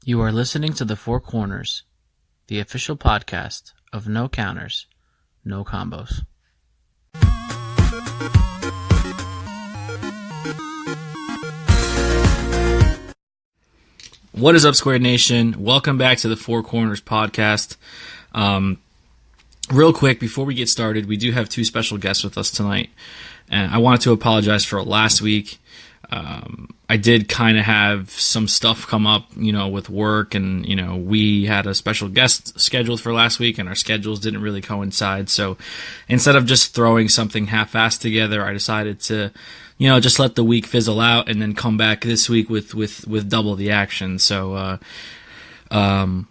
You are listening to The Four Corners, the official podcast of No Counters, No Combos. What is up, Square Nation? Welcome back to The Four Corners podcast. Real quick, before we get started, we do have two special guests with us tonight. And I wanted to apologize for last week. I did kind of have some stuff come up, with work, and, we had a special guest scheduled for last week, and our schedules didn't really coincide. So instead of just throwing something half-assed together, I decided to, just let the week fizzle out and then come back this week with double the action. So,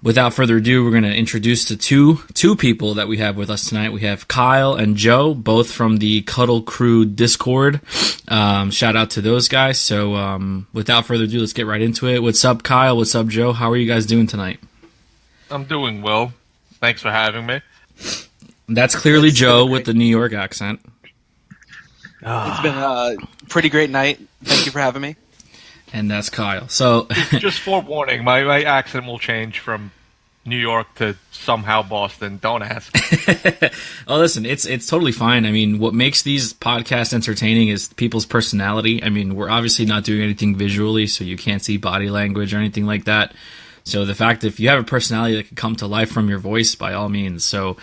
without further ado, we're going to introduce the two people that we have with us tonight. We have Kyle and Joe, both from the Cuddle Crew Discord. Shout out to those guys. So, without further ado, let's get right into it. What's up, Kyle? What's up, Joe? How are you guys doing tonight? I'm doing well. Thanks for having me. That's clearly Joe with the New York accent. It's been a pretty great night. Thank you for having me. And that's Kyle. So, just forewarning, my accent will change from New York to somehow Boston. Don't ask. Oh, listen, it's totally fine. I mean, what makes these podcasts entertaining is people's personality. I mean, we're obviously not doing anything visually, so you can't see body language or anything like that. So the fact that if you have a personality that can come to life from your voice, by all means. So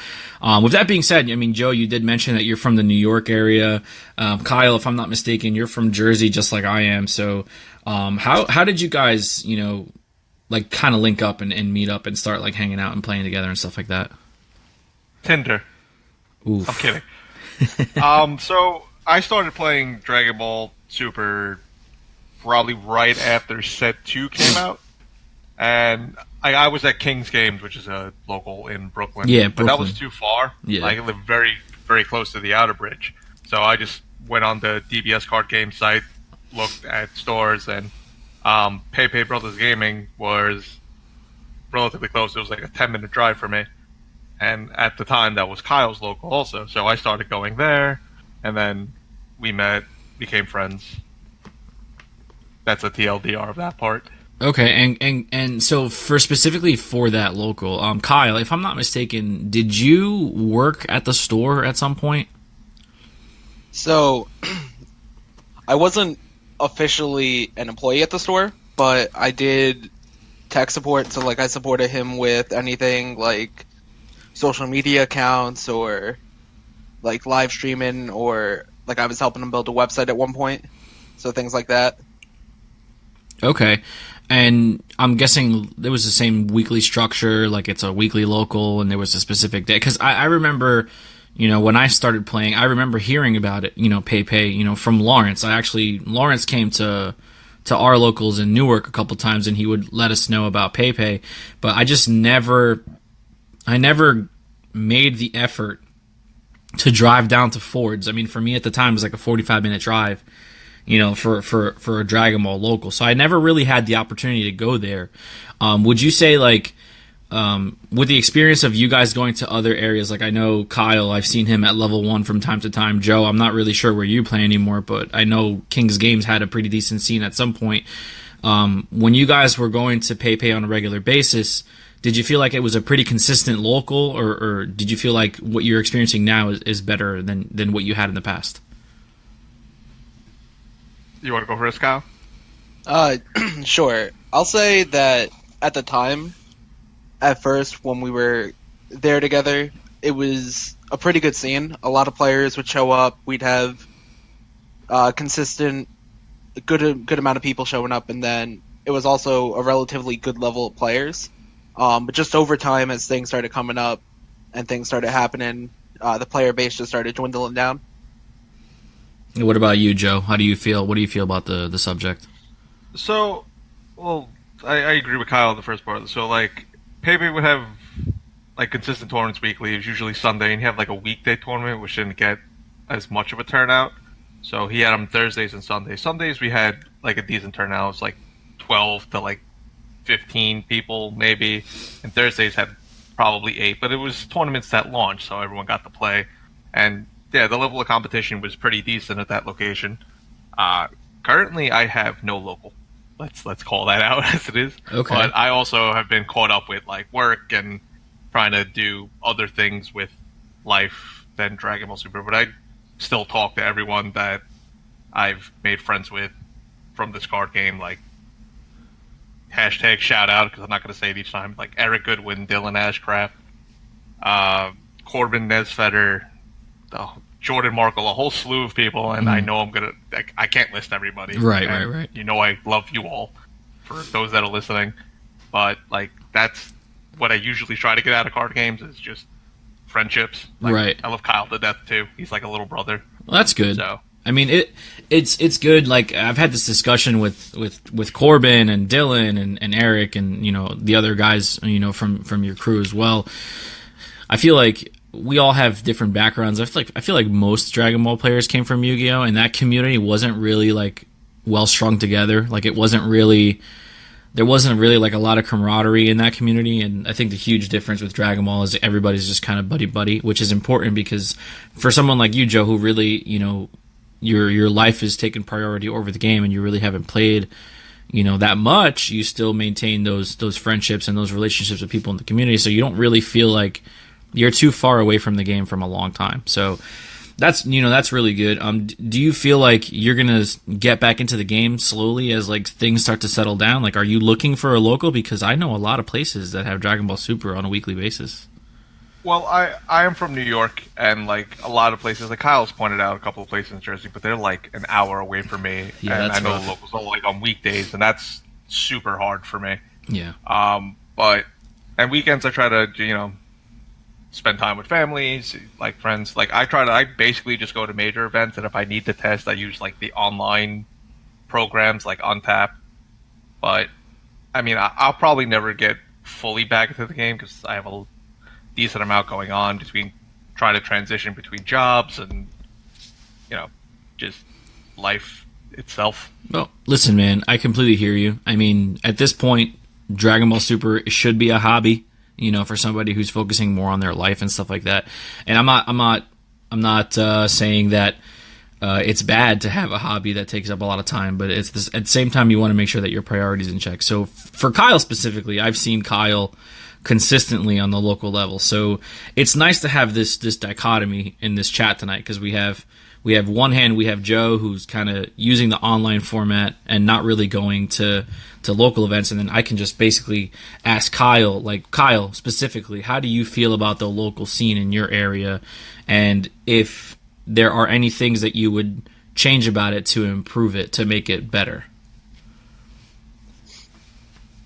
with that being said, I mean, Joe, you did mention that you're from the New York area. Kyle, if I'm not mistaken, you're from Jersey, just like I am. So how did you guys, kind of link up and meet up and start hanging out and playing together and stuff like that? Tinder. Oof. I'm kidding. So I started playing Dragon Ball Super probably right after Set 2 came out. And I was at King's Games, which is a local in Brooklyn. Yeah, But that was too far. Yeah. I live very, very close to the Outer Bridge. So I just went on the DBS card game site, looked at stores, and Paipay Brothers Gaming was relatively close. It was like a 10-minute drive for me. And at the time, that was Kyle's local also. So I started going there, and then we met, became friends. That's a TLDR of that part. Okay, and so specifically for that local, Kyle, if I'm not mistaken, did you work at the store at some point? So, I wasn't officially an employee at the store, but I did tech support, so I supported him with anything like social media accounts or live streaming, or I was helping him build a website at one point, so things like that. Okay. And I'm guessing there was the same weekly structure, it's a weekly local and there was a specific day. Because I remember, when I started playing, I remember hearing about it, Paipay, from Lawrence. Lawrence came to our locals in Newark a couple times and he would let us know about Paipay. But I never made the effort to drive down to Ford's. I mean, for me at the time, it was a 45-minute drive. For a Dragon Ball local. So I never really had the opportunity to go there. Would you say, with the experience of you guys going to other areas, I know Kyle, I've seen him at level 1 from time to time. Joe, I'm not really sure where you play anymore, but I know King's Games had a pretty decent scene at some point. When you guys were going to Paipay on a regular basis, did you feel like it was a pretty consistent local, or did you feel like what you're experiencing now is better than what you had in the past? You want to go first, Kyle? Sure. I'll say that at the time, at first, when we were there together, it was a pretty good scene. A lot of players would show up. We'd have consistent, good amount of people showing up, and then it was also a relatively good level of players. But just over time, as things started coming up and things started happening, the player base just started dwindling down. What about you, Joe? How do you feel? What do you feel about the subject? So, I agree with Kyle on the first part. So, Paipay would have, consistent tournaments weekly. It was usually Sunday, and he had, a weekday tournament, which didn't get as much of a turnout. So, he had them Thursdays and Sundays. Sundays, we had, a decent turnout. It was, 12 to, 15 people, maybe. And Thursdays had probably 8. But it was tournaments that launched, so everyone got to play. And yeah, the level of competition was pretty decent at that location. Currently, I have no local. Let's call that out as it is. Okay. But I also have been caught up with like work and trying to do other things with life than Dragon Ball Super. But I still talk to everyone that I've made friends with from this card game. Like hashtag shout out, because I'm not going to say it each time. Like Eric Goodwin, Dylan Ashcraft, Corbin Nesfetter, Jordan Markle, a whole slew of people, and I know I can't list everybody. Right. You know I love you all, for those that are listening. But, like, that's what I usually try to get out of card games, is just friendships. Like, right. I love Kyle to death, too. He's like a little brother. Well, that's good. So, I mean, it's good. Like, I've had this discussion with Corbin and Dylan and Eric and, you know, the other guys, you know, from your crew as well. I feel like we all have different backgrounds. I feel like most Dragon Ball players came from Yu-Gi-Oh, and that community wasn't really like well strung together. Like there wasn't really like a lot of camaraderie in that community. And I think the huge difference with Dragon Ball is everybody's just kind of buddy, which is important because for someone like you, Joe, who really, you know, your life is taking priority over the game and you really haven't played, you know, that much, you still maintain those friendships and those relationships with people in the community. So you don't really feel like you're too far away from the game from a long time. So that's really good. Do you feel like you're going to get back into the game slowly as like things start to settle down? Like, are you looking for a local? Because I know a lot of places that have Dragon Ball Super on a weekly basis. well, I am from New York, and like a lot of places, like Kyle's pointed out a couple of places in Jersey, but they're like an hour away from me. Yeah, and that's I know rough. the locals are like on weekdays, and that's super hard for me. Yeah. But and weekends I try to, you know, spend time with families, like friends. Like I basically just go to major events, and if I need to test, I use like the online programs like Untap. But I mean, I'll probably never get fully back into the game because I have a decent amount going on between trying to transition between jobs and, you know, just life itself. Well, listen, man, I completely hear you. I mean, at this point, Dragon Ball Super should be a hobby, you know, for somebody who's focusing more on their life and stuff like that. And I'm not saying that it's bad to have a hobby that takes up a lot of time, but it's this, at the same time, you want to make sure that your priorities in check. So for Kyle specifically, I've seen Kyle consistently on the local level. So it's nice to have this dichotomy in this chat tonight, because we have one hand, we have Joe, who's kind of using the online format and not really going to local events, and then I can just basically ask Kyle, like, Kyle, specifically, how do you feel about the local scene in your area, and if there are any things that you would change about it to improve it, to make it better?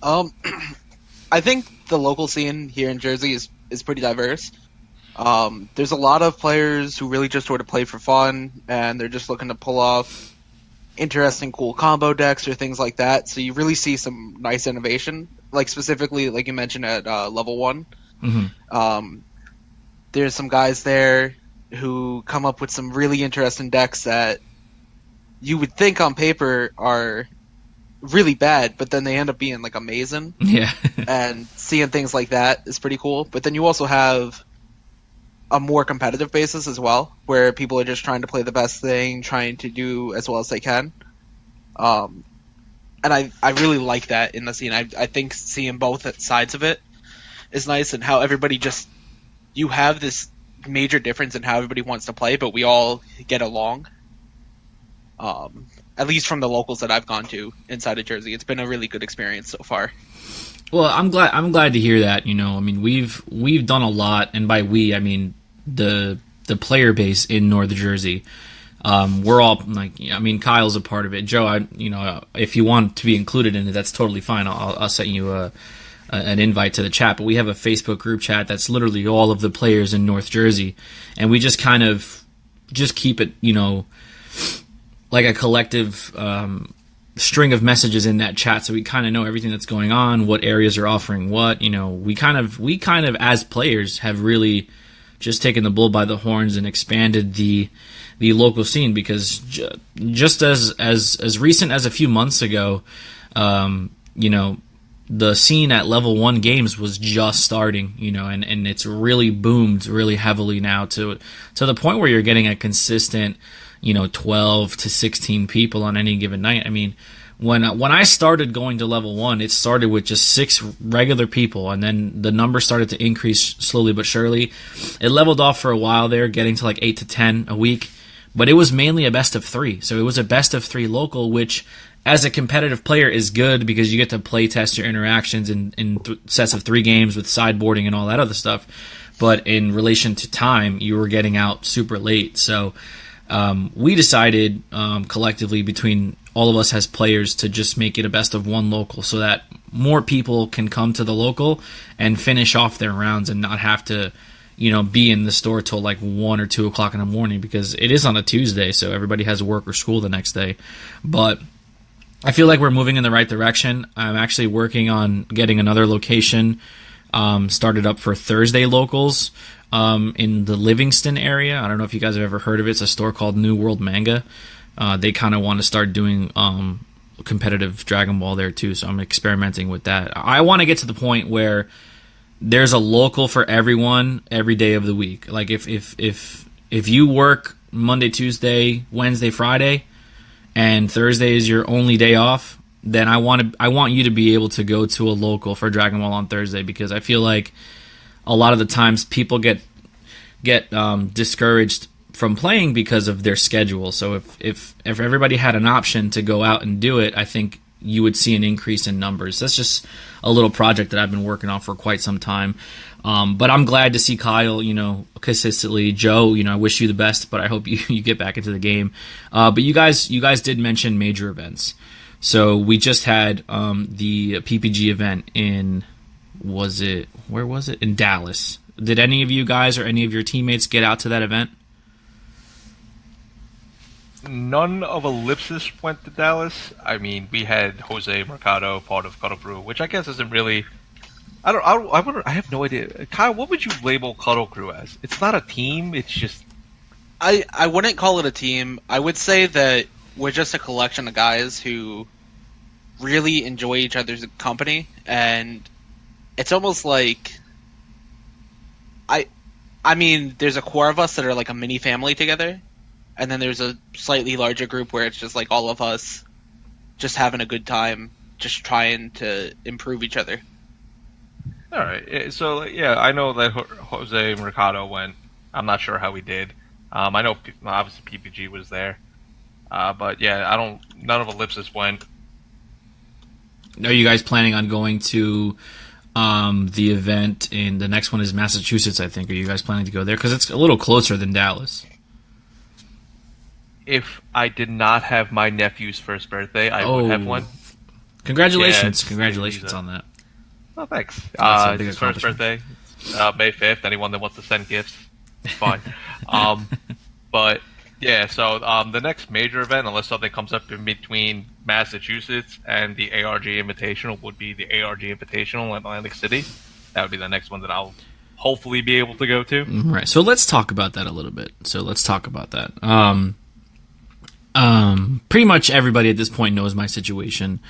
I think the local scene here in Jersey is pretty diverse. There's a lot of players who really just sort of play for fun, and they're just looking to pull off interesting, cool combo decks or things like that. So you really see some nice innovation, like specifically, like you mentioned at level 1. Mm-hmm. There's some guys there who come up with some really interesting decks that you would think on paper are really bad, but then they end up being like amazing. Yeah. And seeing things like that is pretty cool. But then you also have a more competitive basis as well, where people are just trying to play the best thing, trying to do as well as they can. And I really like that in the scene. I think seeing both sides of it is nice, and how everybody just, you have this major difference in how everybody wants to play, but we all get along. At least from the locals that I've gone to inside of Jersey, it's been a really good experience so far. Well, I'm glad to hear that. You know, I mean, we've done a lot, and by we, I mean the player base in North Jersey. We're all like, I mean, Kyle's a part of it. Joe, if you want to be included in it, that's totally fine. I'll send you an invite to the chat. But we have a Facebook group chat that's literally all of the players in North Jersey, and we just kind of just keep it, you know, like a collective string of messages in that chat, so we kind of know everything that's going on, what areas are offering what. You know, we kind of as players have really just taken the bull by the horns and expanded the local scene, because just as recent as a few months ago, you know, the scene at level 1 games was just starting, you know, and it's really boomed really heavily now to the point where you're getting a consistent, you know, 12 to 16 people on any given night. I mean, when I started going to level 1, it started with just 6 regular people, and then the number started to increase slowly but surely. It leveled off for a while there, getting to like 8 to 10 a week, but it was mainly a best of 3. So it was a best of 3 local, which as a competitive player is good because you get to play test your interactions in sets of 3 games with sideboarding and all that other stuff. But in relation to time, you were getting out super late. So we decided collectively between all of us as players to just make it a best of 1 local so that more people can come to the local and finish off their rounds and not have to, be in the store till like 1 or 2 o'clock in the morning because it is on a Tuesday, so everybody has work or school the next day. But I feel like we're moving in the right direction. I'm actually working on getting another location started up for Thursday locals in the Livingston area. I don't know if you guys have ever heard of it. It's a store called New World Manga. They kind of want to start doing competitive Dragon Ball there too, so I'm experimenting with that. I want to get to the point where there's a local for everyone every day of the week. Like if you work Monday, Tuesday, Wednesday, Friday, and Thursday is your only day off, then I want you to be able to go to a local for Dragon Ball on Thursday, because I feel like a lot of the times people get discouraged from playing because of their schedule. So if everybody had an option to go out and do it, I think you would see an increase in numbers. That's just a little project that I've been working on for quite some time. But I'm glad to see Kyle, consistently. Joe, I wish you the best, but I hope you get back into the game. But you guys did mention major events. So we just had the PPG event where was it? In Dallas. Did any of you guys or any of your teammates get out to that event? None of Ellipsis went to Dallas. I mean, we had Jose Mercado, part of Cuddle Crew, which I guess isn't really... I have no idea. Kyle, what would you label Cuddle Crew as? It's not a team, it's just... I wouldn't call it a team. I would say that we're just a collection of guys who really enjoy each other's company, and it's almost like... I mean, there's a core of us that are like a mini family together, and then there's a slightly larger group where it's just like all of us just having a good time, just trying to improve each other. All right. So, yeah, I know that Jose Mercado went. I'm not sure how he did. I know, obviously, PPG was there. But, yeah, none of Ellipsis went. Are you guys planning on going to the event the next one is Massachusetts, I think? Are you guys planning to go there? Because it's a little closer than Dallas. If I did not have my nephew's first birthday, I would have one. Congratulations. Congratulations on that. Oh, thanks. His first birthday, May 5th. Anyone that wants to send gifts, it's fine. But, yeah, so the next major event, unless something comes up in between Massachusetts and the ARG Invitational, would be the ARG Invitational in Atlantic City. That would be the next one that I'll hopefully be able to go to. Right, so let's talk about that a little bit. Pretty much everybody at this point knows my situation.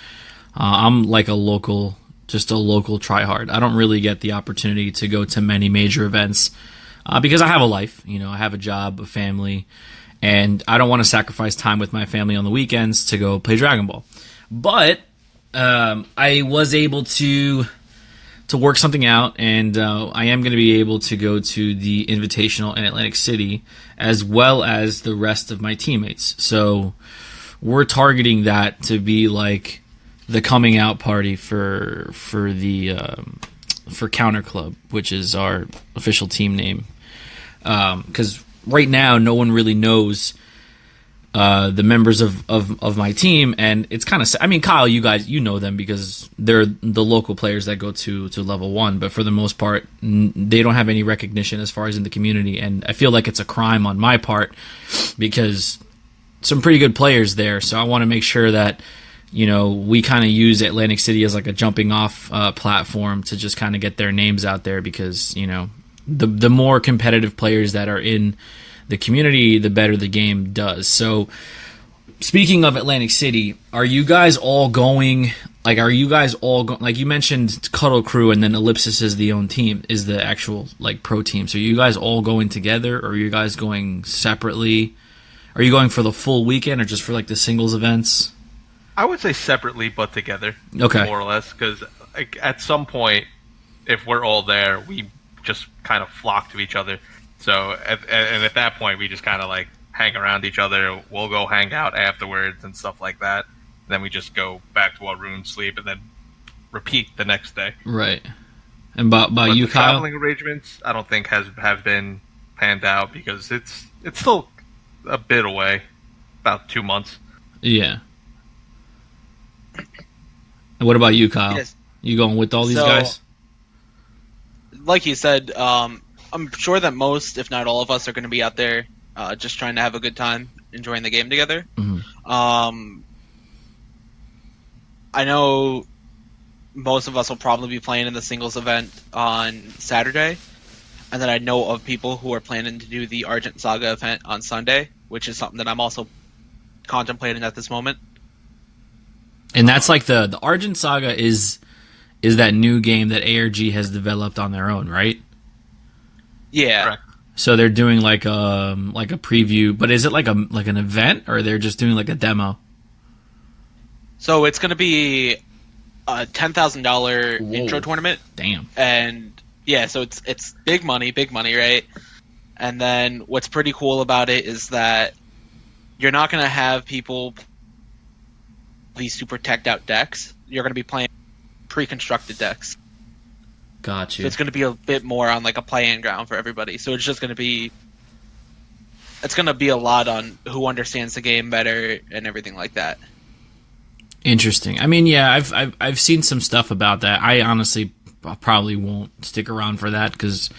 I'm like a local tryhard. I don't really get the opportunity to go to many major events because I have a life. I have a job, a family, and I don't want to sacrifice time with my family on the weekends to go play Dragon Ball. But I was able to work something out, and I am going to be able to go to the Invitational in Atlantic City as well as the rest of my teammates. So we're targeting that to be like the coming out party for Counter Club, which is our official team name. Because right now, no one really knows the members of my team, and it's kind of... I mean, Kyle, you guys, know them because they're the local players that go to level 1, but for the most part, they don't have any recognition as far as in the community, and I feel like it's a crime on my part because some pretty good players there, so I want to make sure that we kind of use Atlantic City as like a jumping off platform to just kind of get their names out there because, the more competitive players that are in the community, the better the game does. So speaking of Atlantic City, are you guys all going, like you mentioned Cuddle Crew and then Ellipsis is the own team, is the actual like pro team. So are you guys all going together or are you guys going separately? Are you going for the full weekend or just for like the singles events? I would say separately but together. Okay. More or less, because like, at some point, if we're all there, we just kind of flock to each other. So, and at that point, we just kind of like hang around each other. We'll go hang out afterwards and stuff like that. Then we just go back to our room, sleep, and then repeat the next day. Right. And by you, the Kyle? Traveling arrangements, I don't think have been panned out because it's still a bit away, about 2 months. Yeah. And what about you, Kyle? Yes. You going with all these guys? Like you said, I'm sure that most, if not all of us, are going to be out there just trying to have a good time, enjoying the game together. Mm-hmm. I know most of us will probably be playing in the singles event on Saturday, and then I know of people who are planning to do the Argent Saga event on Sunday, which is something that I'm also contemplating at this moment. And that's like the Argent Saga is that new game that ARG has developed on their own, right? Yeah. Correct. So they're doing like a preview, but is it like an event, or they're just doing like a demo? So it's going to be a $10,000 intro tournament. Damn. And yeah, so it's big money, right? And then what's pretty cool about it is that you're not going to have people these super teched out decks. You're going to be playing pre-constructed decks. Gotcha. So it's going to be a bit more on like a play-in ground for everybody. So it's just going to be a lot on who understands the game better and everything like that. Interesting. I mean, yeah, I've seen some stuff about that. I honestly probably won't stick around for that because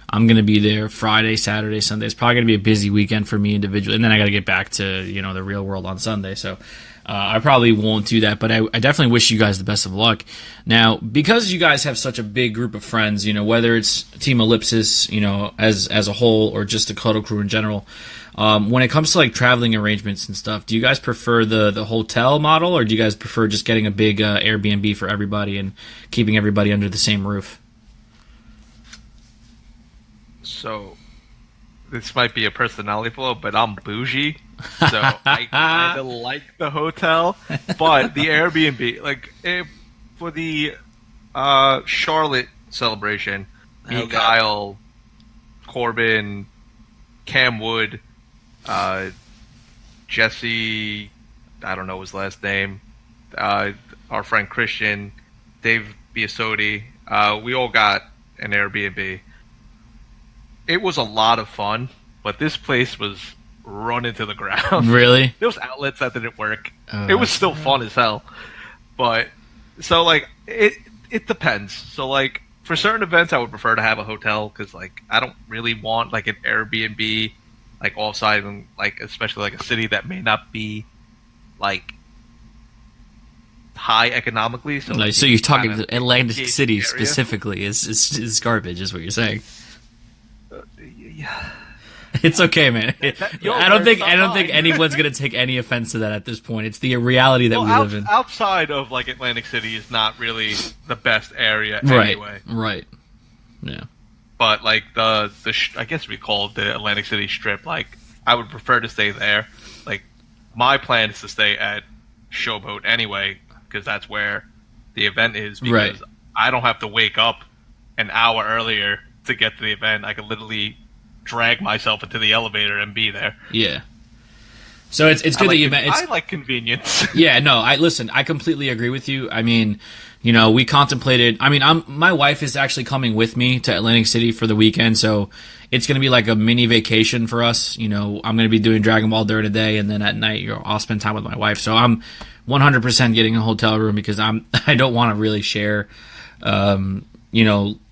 I'm going to be there Friday, Saturday, Sunday. It's probably going to be a busy weekend for me individually, and then I got to get back to the real world on Sunday. So I probably won't do that, but I definitely wish you guys the best of luck. Now, because you guys have such a big group of friends, whether it's Team Ellipsis, as a whole, or just the Cuddle Crew in general. When it comes to like traveling arrangements and stuff, do you guys prefer the hotel model, or do you guys prefer just getting a big Airbnb for everybody and keeping everybody under the same roof? So, this might be a personality flaw, but I'm bougie, so I kind of like the hotel, but the Airbnb, like for the Charlotte celebration, me, Kyle, Corbin, Cam Wood, Jesse, I don't know his last name, our friend Christian, Dave Biasotti, we all got an Airbnb. It was a lot of fun, but this place was run into the ground. Really? There was outlets that didn't work. It was still fun as hell. But, so like, it depends. So like, for certain events, I would prefer to have a hotel, because like, I don't really want like an Airbnb like offsite, and like especially like a city that may not be like high economically. So, like, so you're talking Atlantic City specifically is garbage, is what you're saying. Yeah. It's okay, man. I don't think anyone's gonna take any offense to that at this point. It's the reality that we live in. Outside of like Atlantic City is not really the best area anyway. Right. Yeah. But like the I guess we call it the Atlantic City Strip. Like, I would prefer to stay there. Like, my plan is to stay at Showboat anyway, because that's where the event is. Because I don't have to wake up an hour earlier to get to the event. I can literally drag myself into the elevator and be there. Yeah. So it's good that you met. I like convenience. Yeah, no, I completely agree with you. I mean, we contemplated. I mean, my wife is actually coming with me to Atlantic City for the weekend, so it's going to be like a mini vacation for us. I'm going to be doing Dragon Ball during the day, and then at night, I'll spend time with my wife. So I'm 100% getting a hotel room because I don't want to really share,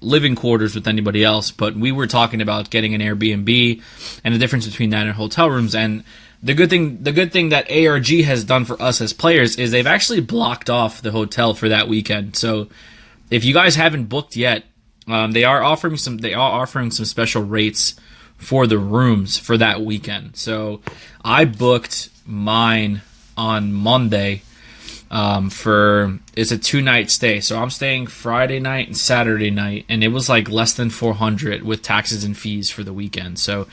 living quarters with anybody else. But we were talking about getting an Airbnb and the difference between that and hotel rooms. And the good thing that ARG has done for us as players is they've actually blocked off the hotel for that weekend. So if you guys haven't booked yet, they are offering some special rates for the rooms for that weekend. So I booked mine on Monday. It's a 2-night stay, so I'm staying Friday night and Saturday night, and it was like less than $400 with taxes and fees for the weekend. So,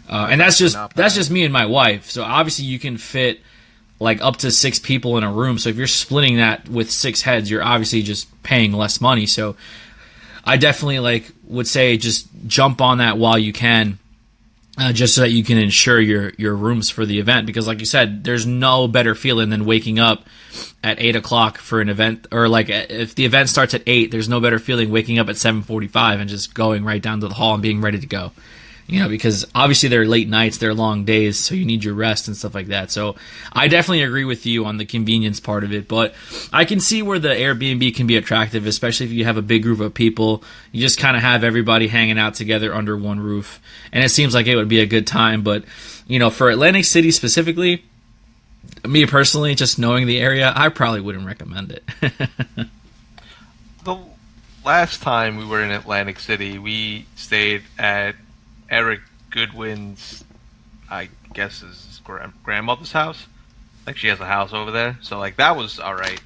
and that's just me and my wife. So obviously you can fit like up to 6 people in a room. So if you're splitting that with 6 heads, you're obviously just paying less money. So I definitely like would say just jump on that while you can. Just so that you can ensure your rooms for the event, because like you said, there's no better feeling than waking up at 8 o'clock for an event, or like if the event starts at 8, there's no better feeling waking up at 7:45 and just going right down to the hall and being ready to go. Because obviously they're late nights, they're long days, so you need your rest and stuff like that. So I definitely agree with you on the convenience part of it, but I can see where the Airbnb can be attractive, especially if you have a big group of people. You just kind of have everybody hanging out together under one roof, and it seems like it would be a good time. But, for Atlantic City specifically, me personally, just knowing the area, I probably wouldn't recommend it. The last time we were in Atlantic City, we stayed at Eric Goodwin's, I guess, his grandmother's house. Like, she has a house over there, so like that was all right.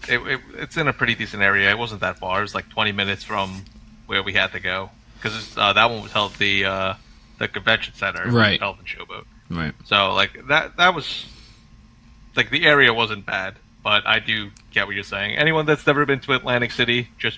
It's in a pretty decent area. It wasn't that far. It was like 20 minutes from where we had to go, because that one was held at the convention center, right? Held in Showboat, right? So like that was like, the area wasn't bad, but I do get what you're saying. Anyone that's never been to Atlantic City, just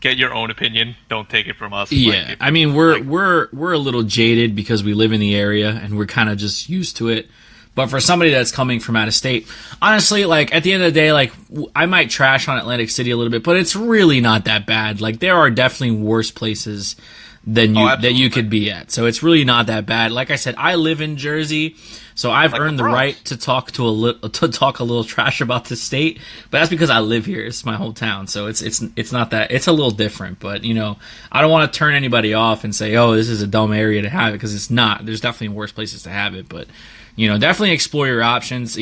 get your own opinion. Don't take it from us. Yeah, I mean, we're a little jaded because we live in the area and we're kind of just used to it. But for somebody that's coming from out of state, honestly, like at the end of the day, like I might trash on Atlantic City a little bit, but it's really not that bad. Like there are definitely worse places than that you could be at. So it's really not that bad. Like I said, I live in Jersey, so I've earned the right to talk a little trash about the state. But that's because I live here. It's my whole town, so it's not that. It's a little different. But I don't want to turn anybody off and say, oh, this is a dumb area to have it, because it's not. There's definitely worse places to have it. But definitely explore your options.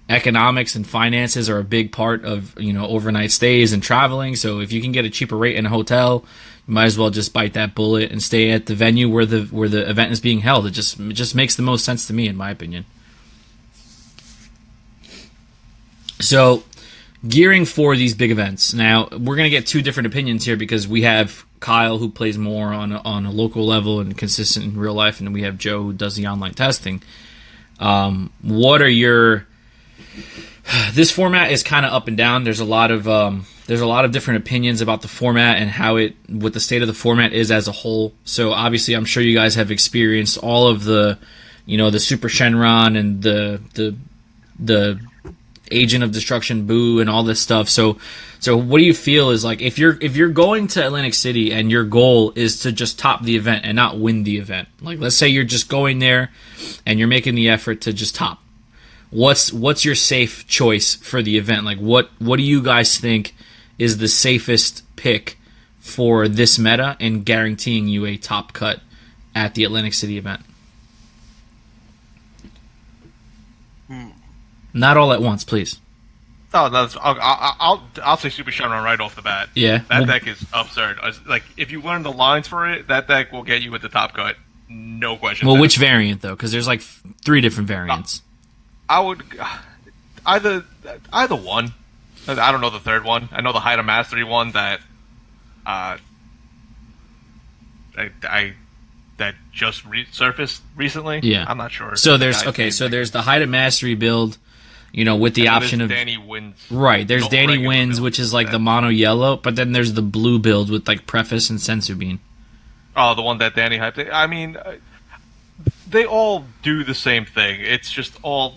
Economics and finances are a big part of overnight stays and traveling. So if you can get a cheaper rate in a hotel, you might as well just bite that bullet and stay at the venue where the event is being held. It just makes the most sense to me, in my opinion. So, gearing for these big events. Now, we're going to get 2 different opinions here, because we have Kyle, who plays more on a local level and consistent in real life, and then we have Joe, who does the online testing. What are your... This format is kind of up and down. There's a lot of different opinions about the format and what the state of the format is as a whole. So obviously, I'm sure you guys have experienced all of the, the Super Shenron and the Agent of Destruction Boo and all this stuff. So what do you feel is like if you're going to Atlantic City and your goal is to just top the event and not win the event? Like let's say you're just going there and you're making the effort to just top. What's your safe choice for the event? Like what do you guys think is the safest pick for this meta and guaranteeing you a top cut at the Atlantic City event? Not all at once, please. Oh, no, I'll say Super Shenron right off the bat. Yeah, that deck is absurd. Like if you learn the lines for it, that deck will get you with the top cut, no question. Well, which variant though? Because there's like 3 different variants. I would either one. I don't know the third one. I know the Height of Mastery one that that just surfaced recently. Yeah, I'm not sure. So there's there's the Height of Mastery build, with the option of Danny Wins. Right, there's Danny Wins, build, which is like the mono yellow, but then there's the blue build with like Preface and Sensu Bean. Oh, the one that Danny hyped. I mean, they all do the same thing. It's just all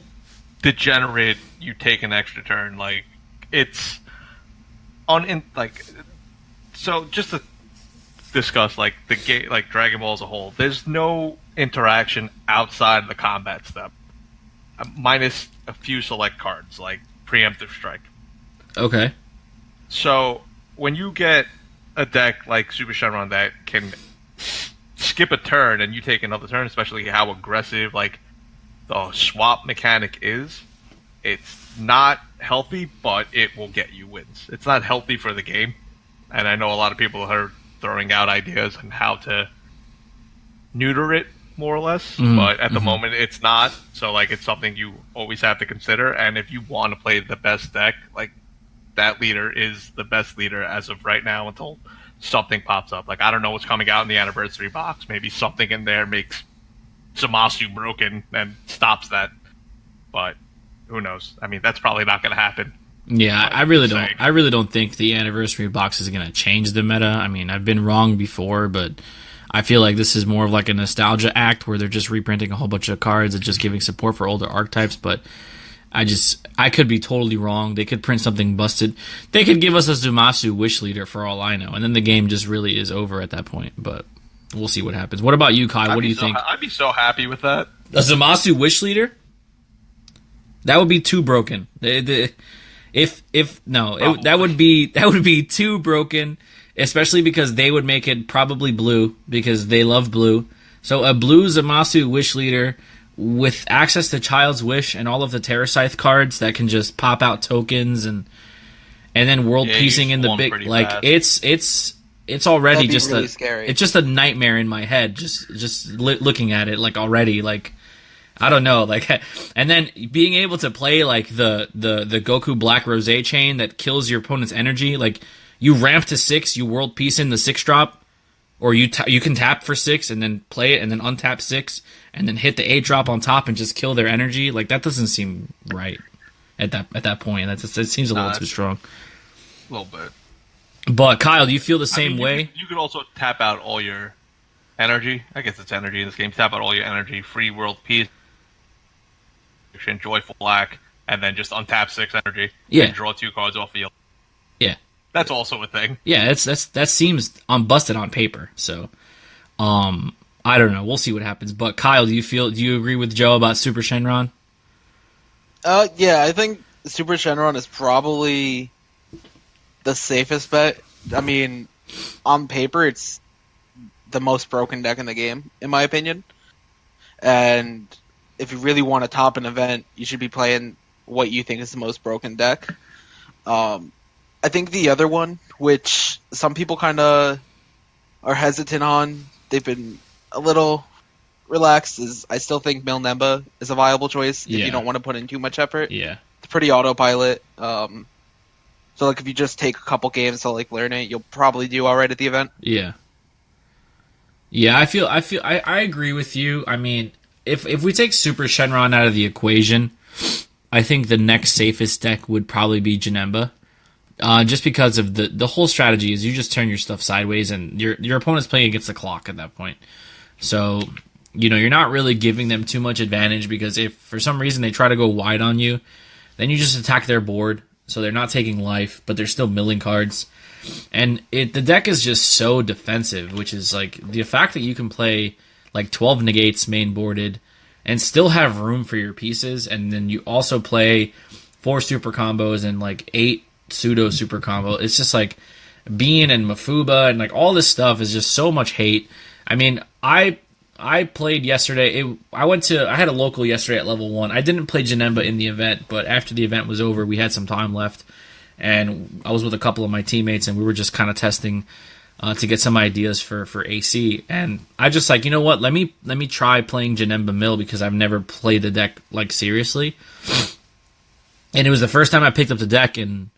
degenerate. You take an extra turn, like it's so just to discuss like the game, like Dragon Ball as a whole, there's no interaction outside the combat step, minus a few select cards like Preemptive Strike. Okay. So when you get a deck like Super Shenron that can skip a turn and you take another turn, especially how aggressive like the swap mechanic is, it's not healthy, but it will get you wins. It's not healthy for the game, and I know a lot of people are throwing out ideas on how to neuter it more or less, but at the moment it's not. So like it's something you always have to consider, and if you want to play the best deck, like that leader is the best leader as of right now until something pops up. Like I don't know what's coming out in the anniversary box. Maybe something in there makes Zamasu broken and stops that. But who knows? I mean, that's probably not going to happen. Yeah, I really don't. I really don't think the anniversary box is going to change the meta. I mean, I've been wrong before, but I feel like this is more of like a nostalgia act where they're just reprinting a whole bunch of cards and just giving support for older archetypes. But I could be totally wrong. They could print something busted. They could give us a Zumasu Wish Leader for all I know, and then the game just really is over at that point. But we'll see what happens. What about you, Kai? What do you think? I'd be so happy with that. A Zumasu Wish Leader? That would be too broken. That would be too broken, especially because they would make it probably blue because they love blue. So a blue Zamasu Wish Leader with access to Child's Wish and all of the Terrascythe cards that can just pop out tokens and then world piecing in the big it's already just really scary. It's just a nightmare in my head just looking at it like already like. I don't know, like, and then being able to play like the Goku Black Rose chain that kills your opponent's energy, like you ramp to 6, you world peace in the 6-drop, or you can tap for 6 and then play it and then untap 6 and then hit the 8-drop on top and just kill their energy. Like that doesn't seem right at that point. It seems a little too strong. A little bit. But Kyle, do you feel the same way? You could also tap out all your energy. I guess it's energy in this game. Tap out all your energy, free world peace. Joyful Black, and then just untap 6 energy. Yeah. And draw 2 cards off field. Yeah. That's also a thing. Yeah, that seems busted on paper. So, I don't know. We'll see what happens. But Kyle, do you agree with Joe about Super Shenron? Yeah, I think Super Shenron is probably the safest bet. I mean, on paper, it's the most broken deck in the game, in my opinion. And if you really want to top an event, you should be playing what you think is the most broken deck. I think the other one, which some people kind of are hesitant on, they've been a little relaxed, is I still think Milnemba is a viable choice if you don't want to put in too much effort. Yeah. It's pretty autopilot. So like if you just take a couple games to like learn it, you'll probably do all right at the event. Yeah. Yeah, I agree with you. I mean, if we take Super Shenron out of the equation, I think the next safest deck would probably be Janemba. Just because of the whole strategy is you just turn your stuff sideways and your opponent's playing against the clock at that point. So, you're not really giving them too much advantage because if for some reason they try to go wide on you, then you just attack their board. So they're not taking life, but they're still milling cards. And the deck is just so defensive, which is like the fact that you can play like 12 negates main boarded and still have room for your pieces, and then you also play 4 super combos and like 8 pseudo super combo. It's just like Bean and Mafuba and like all this stuff is just so much hate. I mean, I played yesterday. I had a local yesterday at level 1. I didn't play Janemba in the event, but after the event was over, we had some time left, and I was with a couple of my teammates, and we were just kind of testing to get some ideas for AC. And I just like, you know what? Let me try playing Janemba Mill because I've never played the deck like seriously. And it was the first time I picked up the deck, and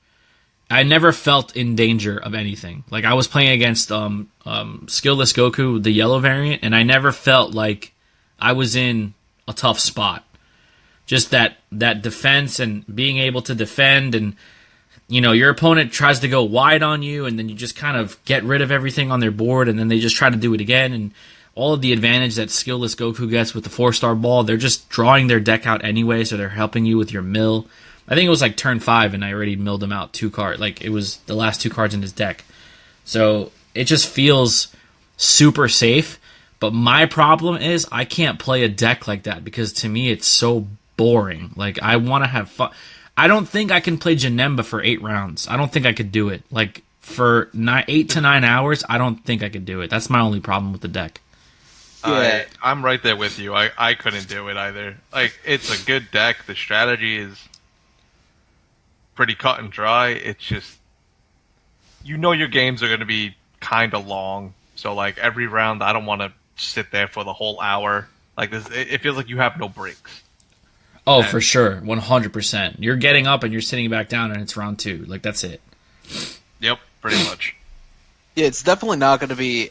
I never felt in danger of anything. Like I was playing against Skillless Goku, the yellow variant, and I never felt like I was in a tough spot. Just that defense and being able to defend, and your opponent tries to go wide on you, and then you just kind of get rid of everything on their board, and then they just try to do it again, and all of the advantage that Skillless Goku gets with the 4-star ball, they're just drawing their deck out anyway, so they're helping you with your mill. I think it was like turn 5, and I already milled him out 2 cards. Like, it was the last 2 cards in his deck. So, it just feels super safe, but my problem is I can't play a deck like that, because to me it's so boring. Like, I want to have fun. I don't think I can play Janemba for 8 rounds. I don't think I could do it. Like, for 8 to 9 hours, I don't think I could do it. That's my only problem with the deck. Yeah. I'm right there with you. I couldn't do it either. Like, it's a good deck. The strategy is pretty cut and dry. It's just, your games are going to be kind of long. So, like, every round, I don't want to sit there for the whole hour. Like, this, it feels like you have no breaks. Oh, for sure. 100%. You're getting up and you're sitting back down and it's round 2. Like, that's it. Yep, pretty much. Yeah, it's definitely not going to be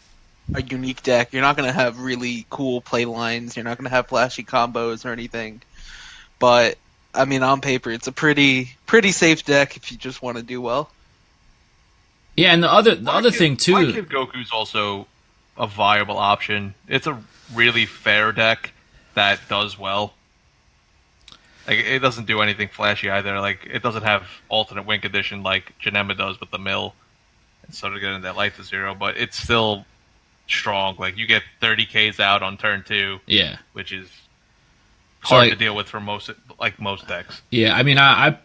a unique deck. You're not going to have really cool play lines. You're not going to have flashy combos or anything. But I mean, on paper, it's a pretty safe deck if you just want to do well. Yeah, and the other thing too. My Kid Goku's also a viable option. It's a really fair deck that does well. Like, it doesn't do anything flashy either. Like, it doesn't have alternate win condition like Janema does with the mill, and sort of getting that life to zero. But it's still strong. Like, you get 30Ks out on turn 2. Yeah, which is hard to deal with for most decks. Yeah, I mean, I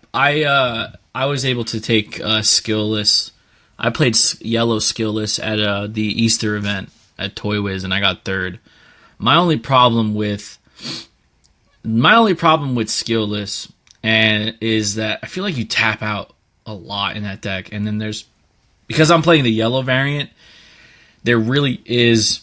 was able to take skillless. I played yellow skillless at the Easter event at Toy Wiz, and I got third. My only problem with skillless is that I feel like you tap out a lot in that deck, and then because I'm playing the yellow variant, there really is.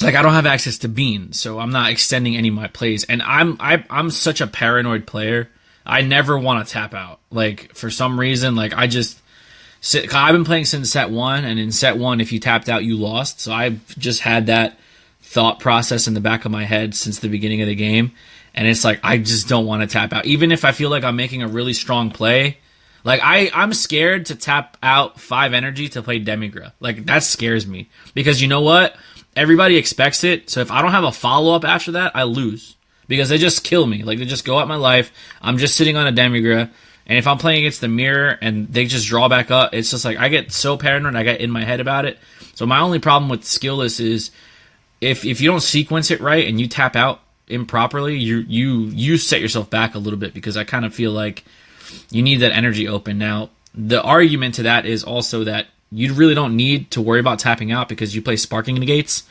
Like, I don't have access to Bean, so I'm not extending any of my plays. And I'm such a paranoid player. I never want to tap out. Like, for some reason, like, I've been playing since set 1, and in set 1, if you tapped out, you lost. So I've just had that thought process in the back of my head since the beginning of the game. And it's like, I just don't want to tap out. Even if I feel like I'm making a really strong play. Like, I'm scared to tap out 5 energy to play Demigra. Like, that scares me. Because you know what? Everybody expects it, so if I don't have a follow-up after that, I lose. Because they just kill me. Like, they just go out my life. I'm just sitting on a Demigra, and if I'm playing against the mirror and they just draw back up, it's just like, I get so paranoid, I get in my head about it. So my only problem with skillless is, if you don't sequence it right and you tap out improperly, you set yourself back a little bit, because I kind of feel like you need that energy open. Now, the argument to that is also that you really don't need to worry about tapping out because you play Sparking Negates,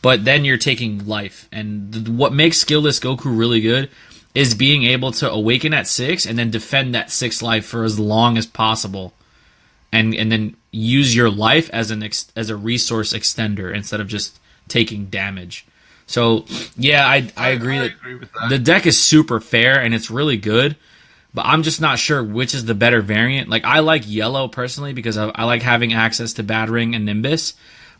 but then you're taking life. And what makes skillless Goku really good is being able to awaken at 6 and then defend that 6 life for as long as possible, and then use your life as a resource extender instead of just taking damage. So yeah, I agree that the deck is super fair and it's really good. But I'm just not sure which is the better variant. Like, I like yellow personally because I like having access to Battering and Nimbus.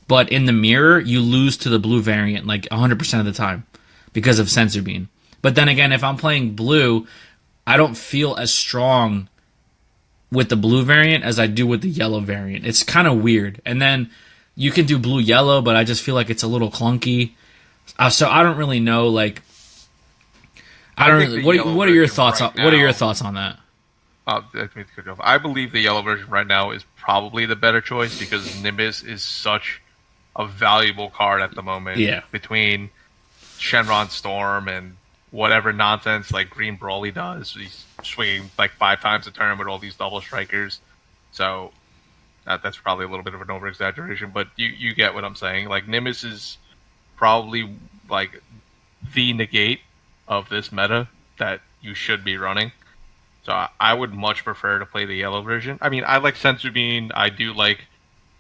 But in the mirror, you lose to the blue variant like 100% of the time because of Sensor Beam. But then again, if I'm playing blue, I don't feel as strong with the blue variant as I do with the yellow variant. It's kind of weird. And then you can do blue-yellow, but I just feel like it's a little clunky. So I don't really know, like... What are your thoughts? What are your thoughts on that? I believe the yellow version right now is probably the better choice because Nimbus is such a valuable card at the moment. Yeah. Between Shenron Storm and whatever nonsense like Green Brawly does, he's swinging like 5 times a turn with all these double strikers. So that's probably a little bit of an over exaggeration, but you get what I'm saying. Like, Nimbus is probably like the negate of this meta that you should be running. So I would much prefer to play the yellow version. I mean, I like Sensor Beam. I do like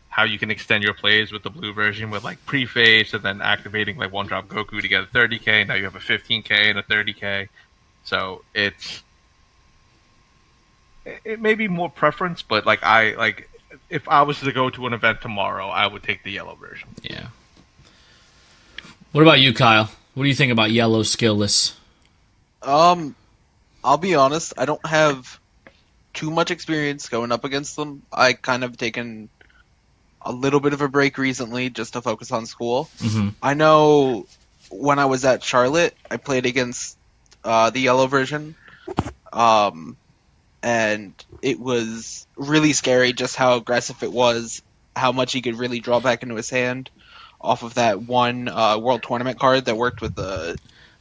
how you can extend your plays with the blue version with like Preface and then activating like one drop Goku to get a 30k. Now you have a 15k and a 30k. So it may be more preference, but like if I was to go to an event tomorrow, I would take the yellow version. Yeah. What about you, Kyle? What do you think about yellow skillless? I'll be honest, I don't have too much experience going up against them. I kind of taken a little bit of a break recently just to focus on school. Mm-hmm. I know when I was at Charlotte, I played against the yellow version, and it was really scary just how aggressive it was, how much he could really draw back into his hand off of that one World Tournament card that worked with the...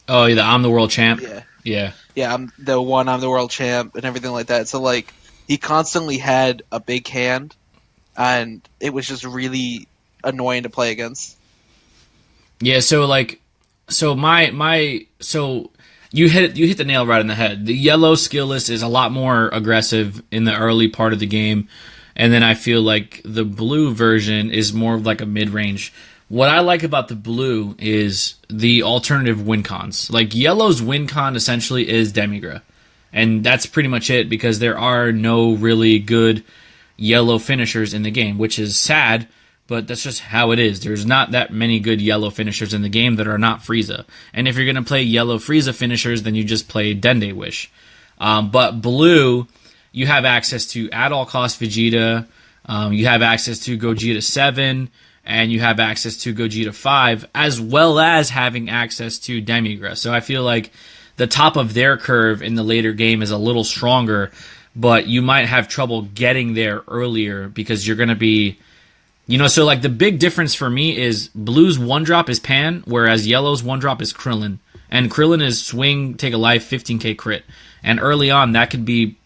Oh, yeah, I'm the world champ? Yeah. Yeah, I'm the world champ and everything like that. So, like, he constantly had a big hand, and it was just really annoying to play against. Yeah, so, like, so you hit the nail right on the head. The yellow skillless is a lot more aggressive in the early part of the game, and then I feel like the blue version is more of like a mid-range. What I like about the blue is the alternative win cons. Like, yellow's win con essentially is Demigra. And that's pretty much it, because there are no really good yellow finishers in the game, which is sad, but that's just how it is. There's not that many good yellow finishers in the game that are not Frieza. And if you're going to play yellow Frieza finishers, then you just play Dende Wish. But blue, you have access to at all cost Vegeta, you have access to Gogeta 7, and you have access to Gogeta 5, as well as having access to Demigra. So I feel like the top of their curve in the later game is a little stronger, but you might have trouble getting there earlier because you're going to be... so like the big difference for me is blue's 1-drop is Pan, whereas yellow's 1-drop is Krillin. And Krillin is swing, take a life, 15k crit. And early on, that could be,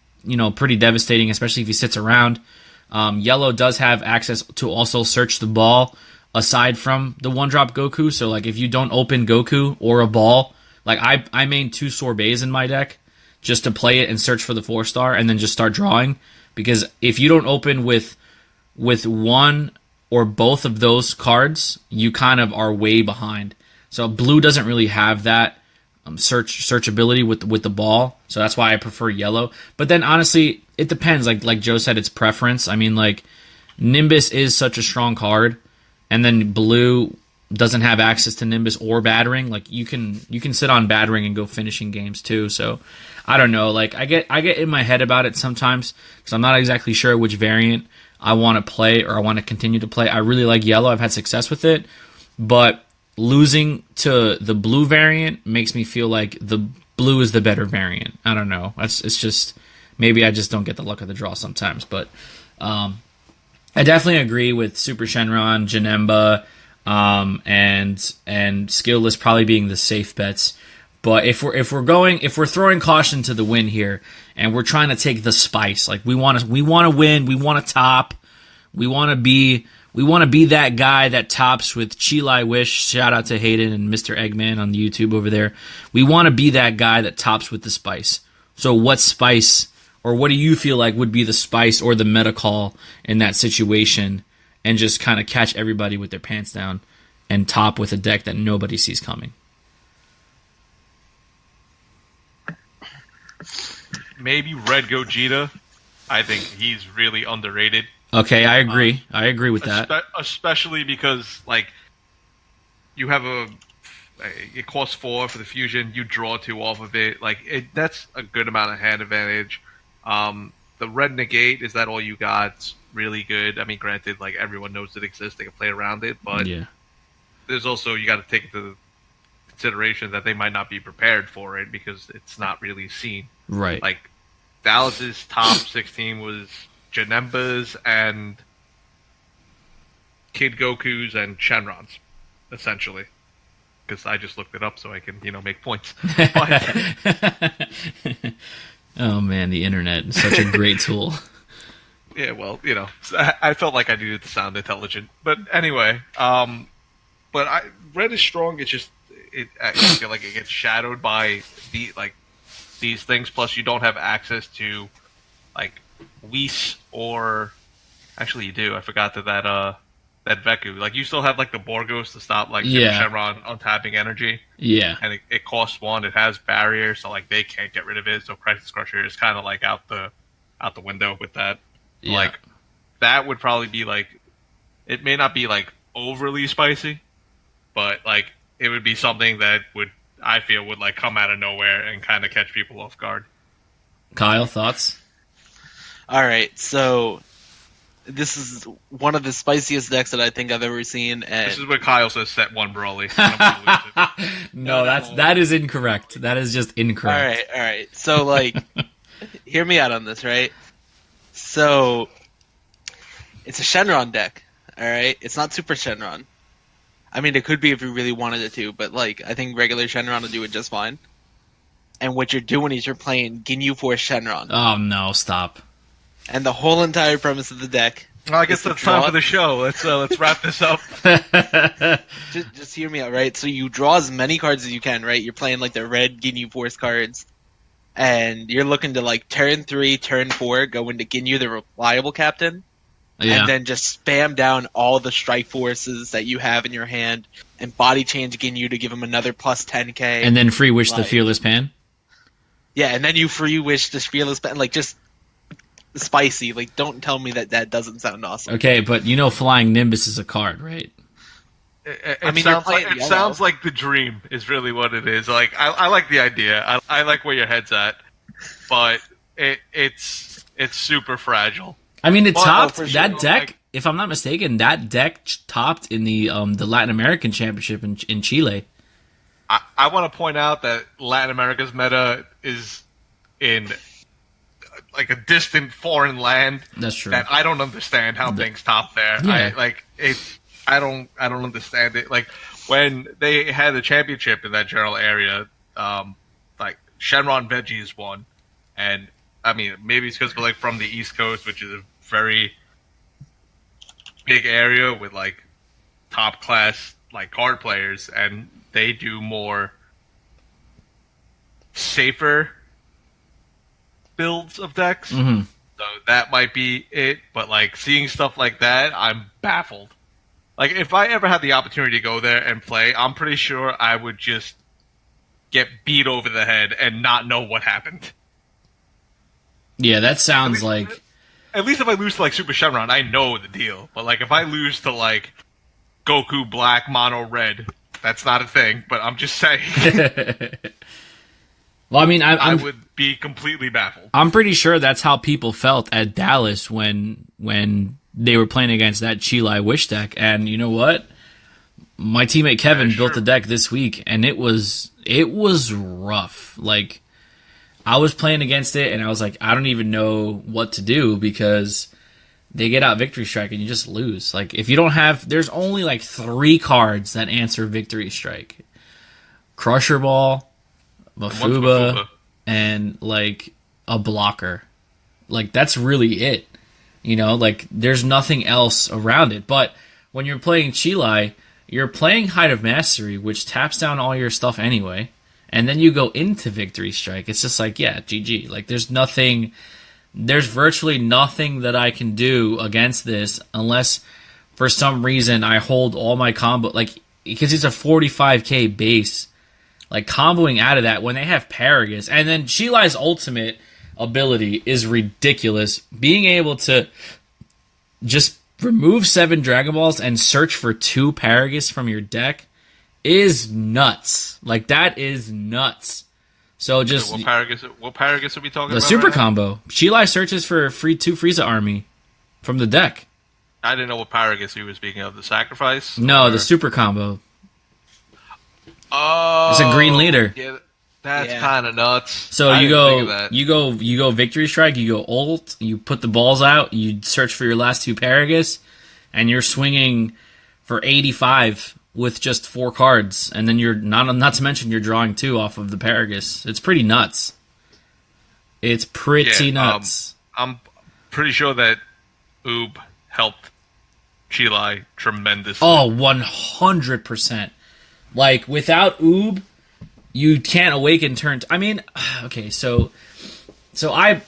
pretty devastating, especially if he sits around. Yellow does have access to also search the ball aside from the 1-drop Goku. So like if you don't open Goku or a ball, like I main 2 sorbets in my deck just to play it and search for the 4-star and then just start drawing. Because if you don't open with one or both of those cards, you kind of are way behind. So blue doesn't really have that search ability with the ball, so that's why I prefer yellow. But then honestly, it depends. Like Joe said, it's preference. I mean, like Nimbus is such a strong card, and then blue doesn't have access to Nimbus or battering. Like you can sit on battering and go finishing games too. So I don't know. Like I get in my head about it sometimes because I'm not exactly sure which variant I want to play or I want to continue to play. I really like yellow. I've had success with it, but losing to the blue variant makes me feel like the blue is the better variant. I don't know. It's just maybe I just don't get the luck of the draw sometimes. But I definitely agree with Super Shenron, Janemba, and Skillless probably being the safe bets. But if we're throwing caution to the wind here, and we're trying to take the spice, like we want to win, we want to top, we want to be that guy that tops with Chilai Wish. Shout out to Hayden and Mr. Eggman on the YouTube over there. We want to be that guy that tops with the spice. So what spice, or what do you feel like would be the spice or the meta call in that situation, and just kind of catch everybody with their pants down and top with a deck that nobody sees coming? Maybe Red Gogeta. I think he's really underrated. Okay, I agree. I agree with that. Especially because, like, you have it costs 4 for the fusion. You draw 2 off of it. Like, that's a good amount of hand advantage. The red negate, is that all you got? It's really good. I mean, granted, like, everyone knows it exists. They can play around it. But yeah, there's also, you got to take into consideration that they might not be prepared for it because it's not really seen. Right. Like, Dallas's top 16 was Janemba's and Kid Goku's and Shenron's, essentially. Because I just looked it up so I can, make points. But, oh man, the internet is such a great tool. Yeah, well, I felt like I needed to sound intelligent. But anyway, Red is strong. It's just, I feel like it gets shadowed by these things. Plus, you don't have access to Whis or actually you do. I forgot that Veku. Like, you still have the Borgos to stop Shenron untapping energy. Yeah, and it costs 1. It has barrier, so they can't get rid of it. So Crisis Crusher is kind of out the window with that. Yeah. That would probably be it may not be overly spicy, but it would be something that I feel would come out of nowhere and kind of catch people off guard. Kyle, thoughts? All right, so this is one of the spiciest decks that I think I've ever seen. And this is what Kyle says, set 1 Broly. No, that is incorrect. That is just incorrect. All right. So, hear me out on this, right? So, it's a Shenron deck, all right? It's not Super Shenron. I mean, it could be if you really wanted it to, but, I think regular Shenron will do it just fine. And what you're doing is you're playing Ginyu Force Shenron. Oh, no, stop. And the whole entire premise of the deck... Well, I guess that's time for the show. Let's wrap this up. just hear me out, right? So you draw as many cards as you can, right? You're playing, the red Ginyu Force cards. And you're looking to, turn 3, turn 4, go into Ginyu, the reliable captain. Yeah. And then just spam down all the strike forces that you have in your hand and body change Ginyu to give him another plus 10k. And then free wish the Fearless Pan? Yeah, and then you free wish the Fearless Pan. spicy. Like, don't tell me that doesn't sound awesome. Okay, but you know Flying Nimbus is a card, right? It sounds like the dream is really what it is. Like, I like the idea. I like where your head's at, but it's super fragile. I mean, it topped sure. that deck. If I'm not mistaken, that deck topped in the Latin American Championship in Chile. I want to point out that Latin America's meta is in like a distant foreign land. That's true. That I don't understand how things top there. Yeah. I don't understand it. Like when they had the championship in that general area, like Shenron Veggies won, and I mean maybe it's because we're like from the East Coast, which is a very big area with like top class like card players, and they do more safer builds of decks. Mm-hmm. So that might be it. But like seeing stuff like that, I'm baffled. Like if I ever had the opportunity to go there and play, I'm pretty sure I would just get beat over the head and not know what happened. Yeah, that sounds like... At least if I lose to like Super Shenron, I know the deal. But like if I lose to like Goku Black Mono Red, that's not a thing. But I'm just saying. Well, I mean, I would be completely baffled. I'm pretty sure that's how people felt at Dallas when they were playing against that Chile Wish deck. And you know what? My teammate Kevin built the deck this week, and it was rough. Like, I was playing against it, and I was like, I don't even know what to do because they get out Victory Strike, and you just lose. Like, if you don't have... There's only, like, 3 cards that answer Victory Strike. Crusher Ball, Mafuba, and, like, a blocker. Like, that's really it. You know, like, there's nothing else around it. But when you're playing Chile, you're playing Height of Mastery, which taps down all your stuff anyway. And then you go into Victory Strike. It's just like, yeah, GG. Like, there's virtually nothing that I can do against this unless for some reason I hold all my combo, like, because it's a 45k base. Like, comboing out of that when they have Paragus, and then Chile's ultimate ability is ridiculous. Being able to just remove 7 Dragon Balls and search for 2 Paragus from your deck is nuts. Like, that is nuts. So just... What Paragus are we talking about? The super combo. Chile searches for 2 Frieza army from the deck. I didn't know what Paragus you were speaking of. The sacrifice? No, the super combo. Oh, it's a green leader. Yeah, that's kind of nuts. So you go Victory Strike, you go ult, you put the balls out, you search for your last 2 Paragus, and you're swinging for 85 with just 4 cards, and then you're not to mention you're drawing 2 off of the Paragus. It's pretty nuts. It's pretty nuts. I'm pretty sure that Oob helped Chile tremendously. Oh, 100%. Like, without Oob, you can't awaken turn... I mean, okay, so I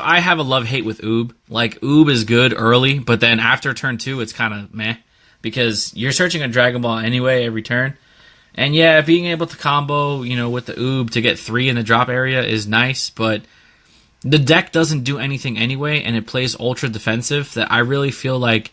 have a love-hate with Oob. Like, Oob is good early, but then after turn 2, it's kind of meh. Because you're searching a Dragon Ball anyway every turn. And yeah, being able to combo, with the Oob to get 3 in the drop area is nice, but the deck doesn't do anything anyway, and it plays ultra defensive that I really feel like...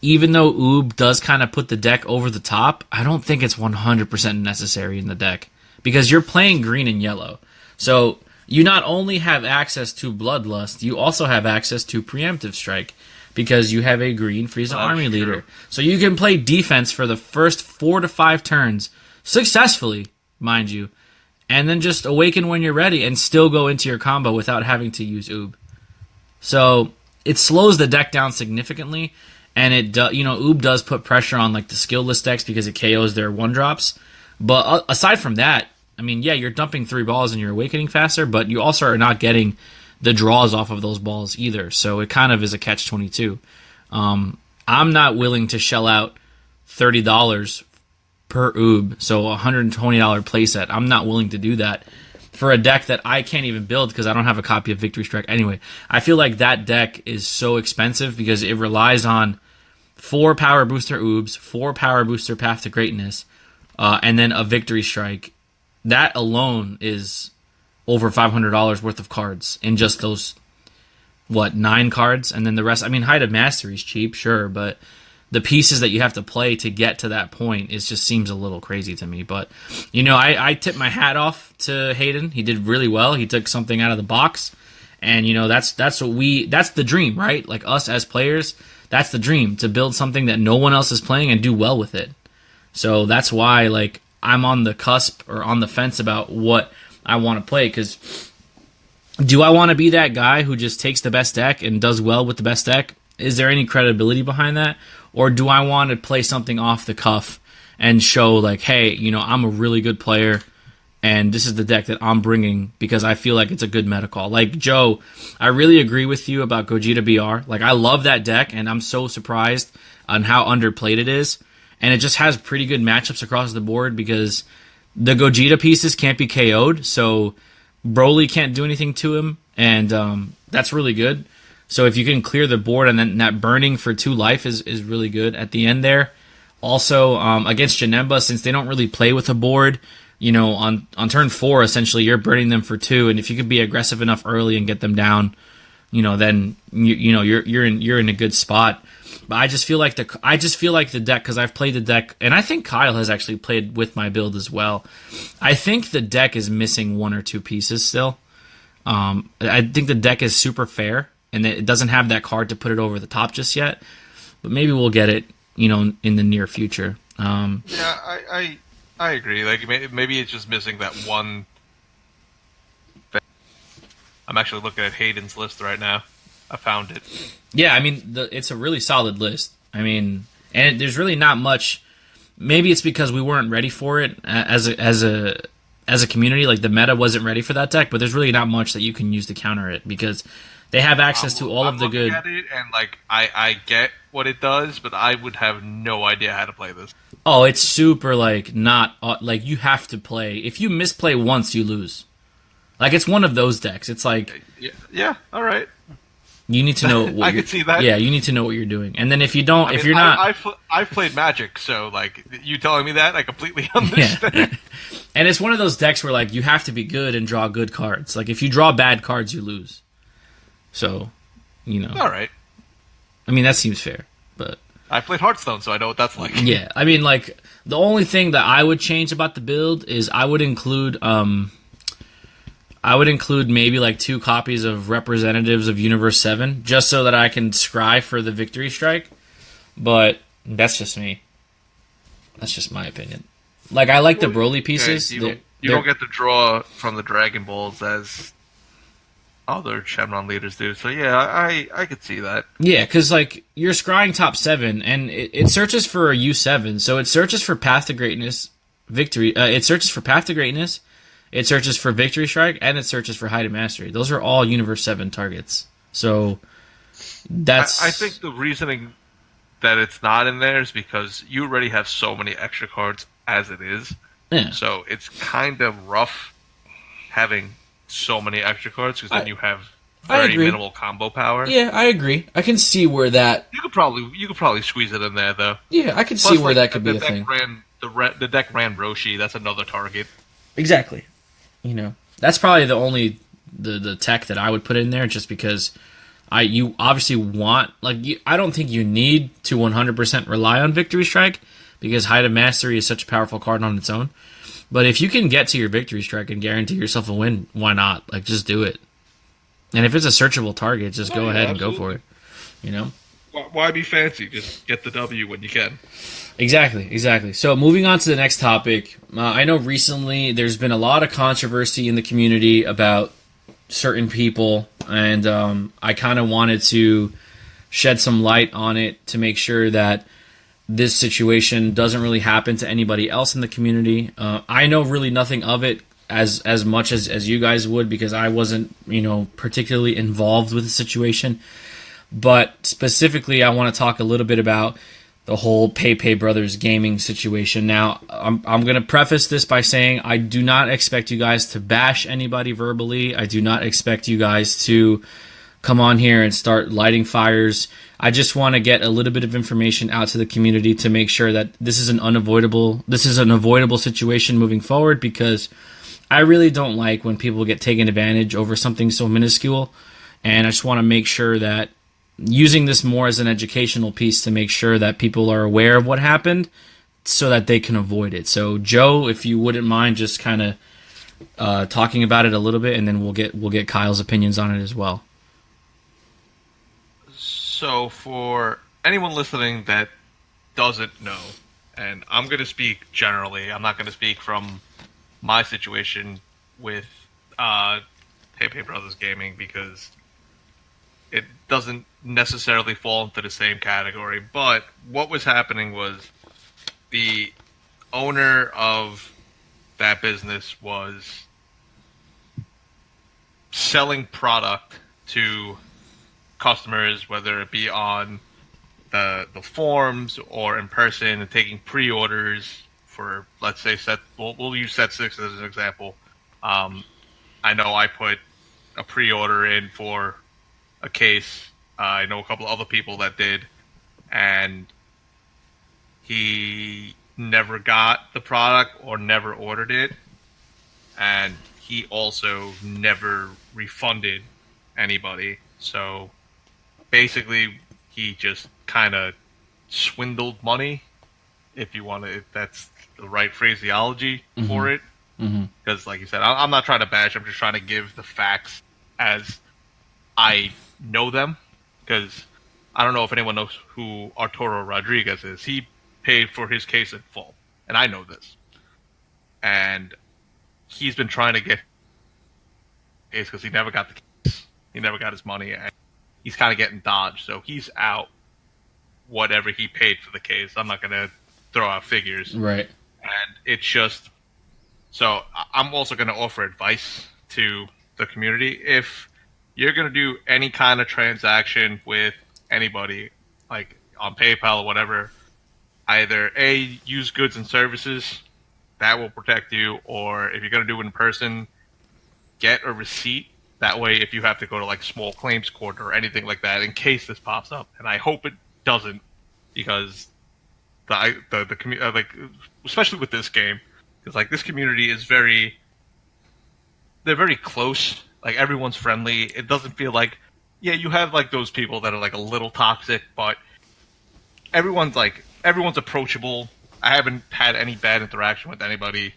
Even though Oob does kind of put the deck over the top, I don't think it's 100% necessary in the deck. Because you're playing green and yellow. So you not only have access to Bloodlust, you also have access to Preemptive Strike. Because you have a green Frieza army leader. So you can play defense for the first 4 to 5 turns, successfully, mind you. And then just awaken when you're ready and still go into your combo without having to use Oob. So it slows the deck down significantly. And Oob does put pressure on like the skillless decks because it KOs their 1-drops. But aside from that, I mean, yeah, you're dumping 3 balls and you're awakening faster, but you also are not getting the draws off of those balls either. So it kind of is a catch-22. I'm not willing to shell out $30 per Oob, so a $120 playset. I'm not willing to do that for a deck that I can't even build because I don't have a copy of Victory Strike. Anyway, I feel like that deck is so expensive because it relies on 4 Power Booster Oobs, 4 Power Booster Path to Greatness, and then a Victory Strike. That alone is over $500 worth of cards in just those 9 cards, and then the rest. I mean, Height of Mastery is cheap, sure, but the pieces that you have to play to get to that point just seems a little crazy to me. But I tip my hat off to Hayden. He did really well. He took something out of the box, and that's the dream, right? Like us as players, that's the dream, to build something that no one else is playing and do well with it. So that's why I'm on the cusp or on the fence about what I want to play, because do I want to be that guy who just takes the best deck and does well with the best deck? Is there any credibility behind that? Or do I want to play something off the cuff and show hey, I'm a really good player and this is the deck that I'm bringing because I feel like it's a good meta call. Like, Joe, I really agree with you about Gogeta BR. I love that deck, and I'm so surprised on how underplayed it is. And it just has pretty good matchups across the board because the Gogeta pieces can't be KO'd, so Broly can't do anything to him, and that's really good. So if you can clear the board, and then that burning for 2 life is really good at the end there. Also, against Janemba, since they don't really play with a board, on turn 4, essentially, you're burning them for 2, and if you could be aggressive enough early and get them down, then you're in a good spot. But I just feel like the deck, because I've played the deck, and I think Kyle has actually played with my build as well. I think the deck is missing 1 or 2 pieces still. I think the deck is super fair, and it doesn't have that card to put it over the top just yet. But maybe we'll get it, in the near future. Yeah, I agree. Maybe it's just missing that one thing. I'm actually looking at Hayden's list right now. I found it. Yeah, I mean, it's a really solid list. I mean, and there's really not much. Maybe it's because we weren't ready for it as a community. The meta wasn't ready for that deck, but there's really not much that you can use to counter it because they have access to all of the good. At it and I get what it does, but I would have no idea how to play this. Oh, it's super not you have to play. If you misplay once, you lose. It's one of those decks. It's yeah, all right. You need to know what I can see that. Yeah, you need to know what you're doing. And then if you don't, if you're not... I've played Magic, so, you telling me that, I completely understand. Yeah. And it's one of those decks where, you have to be good and draw good cards. If you draw bad cards, you lose. So, All right. I mean, that seems fair, but... I played Hearthstone, so I know what that's like. Yeah, I mean, the only thing that I would change about the build is I would include maybe 2 copies of Representatives of Universe 7, just so that I can scry for the Victory Strike. But that's just me. That's just my opinion. I like the Broly pieces. You don't get to draw from the Dragon Balls as other Shenron leaders do. So yeah, I could see that. Yeah, because you're scrying top 7, and it searches for a U7, so it searches for Path to Greatness, Victory. It searches for Path to Greatness. It searches for Victory Strike, and it searches for Height of Mastery. Those are all Universe 7 targets. So, that's... I think the reasoning that it's not in there is because you already have so many extra cards as it is. Yeah. So, it's kind of rough having so many extra cards, because then you have very minimal combo power. Yeah, I agree. I can see where that... You could probably squeeze it in there, though. Yeah, I can see where that could be a thing. The deck ran Roshi, that's another target. Exactly. That's probably the only the tech that I would put in there, just because you obviously want I don't think you need to 100% rely on Victory Strike, because Height of Mastery is such a powerful card on its own. But if you can get to your Victory Strike and guarantee yourself a win, why not? Just do it. And if it's a searchable target, just go ahead and go for it. Why be fancy? Just get the W when you can. Exactly. So moving on to the next topic, I know recently there's been a lot of controversy in the community about certain people, and I kind of wanted to shed some light on it to make sure that this situation doesn't really happen to anybody else in the community. I know really nothing of it as much as you guys would, because I wasn't particularly involved with the situation. But specifically, I want to talk a little bit about the whole Paipay Brothers Gaming situation. Now, I'm going to preface this by saying I do not expect you guys to bash anybody verbally. I do not expect you guys to come on here and start lighting fires. I just want to get a little bit of information out to the community to make sure that this is an avoidable situation moving forward, because I really don't like when people get taken advantage over something so minuscule. and I just want to make sure that using this more as an educational piece to make sure that people are aware of what happened so that they can avoid it. So Joe, if you wouldn't mind just kind of talking about it a little bit, and then we'll get Kyle's opinions on it as well. So for anyone listening that doesn't know, and I'm going to speak generally, I'm not going to speak from my situation with Paipay Brothers Gaming because it doesn't necessarily fall into the same category. But what was happening was the owner of that business was selling product to customers, whether it be on the forums or in person, and taking pre-orders for, let's say, we'll use set 6 as an example. I know I put a pre-order in for a case. I know a couple of other people that did, and he never got the product or never ordered it, and he also never refunded anybody. So basically, he just kind of swindled money, if that's the right phraseology for it. Because, like you said, I'm not trying to bash. I'm just trying to give the facts as I know them. Because I don't know if anyone knows who Arturo Rodriguez is. He paid for his case in full, and I know this. And he's been trying to get his case because he never got the case. He never got his money, and he's kind of getting dodged. So he's out whatever he paid for the case. I'm not going to throw out figures. Right. And it's just... So I'm also going to offer advice to the community. If you're going to do any kind of transaction with anybody, like on PayPal or whatever, either A, use goods and services, that will protect you, or if you're going to do it in person, get a receipt. That way, if you have to go to like small claims court or anything like that, in case this pops up, and I hope it doesn't, because the community, like, especially with this game, because like this community is they're very close. Like everyone's friendly. It doesn't feel like, yeah, you have like those people that are like a little toxic, but everyone's approachable. I haven't had any bad interaction with anybody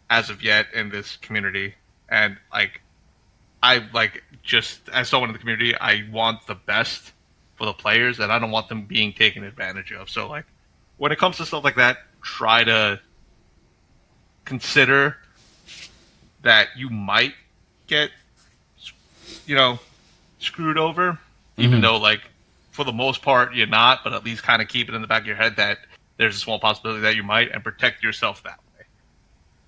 as of yet in this community, and like I like, just as someone in the community, I want the best for the players, and I don't want them being taken advantage of. So like when it comes to stuff like that, try to consider that you might get, screwed over, even though, like, for the most part, you're not, but at least kind of keep it in the back of your head that there's a small possibility that you might, and protect yourself that way.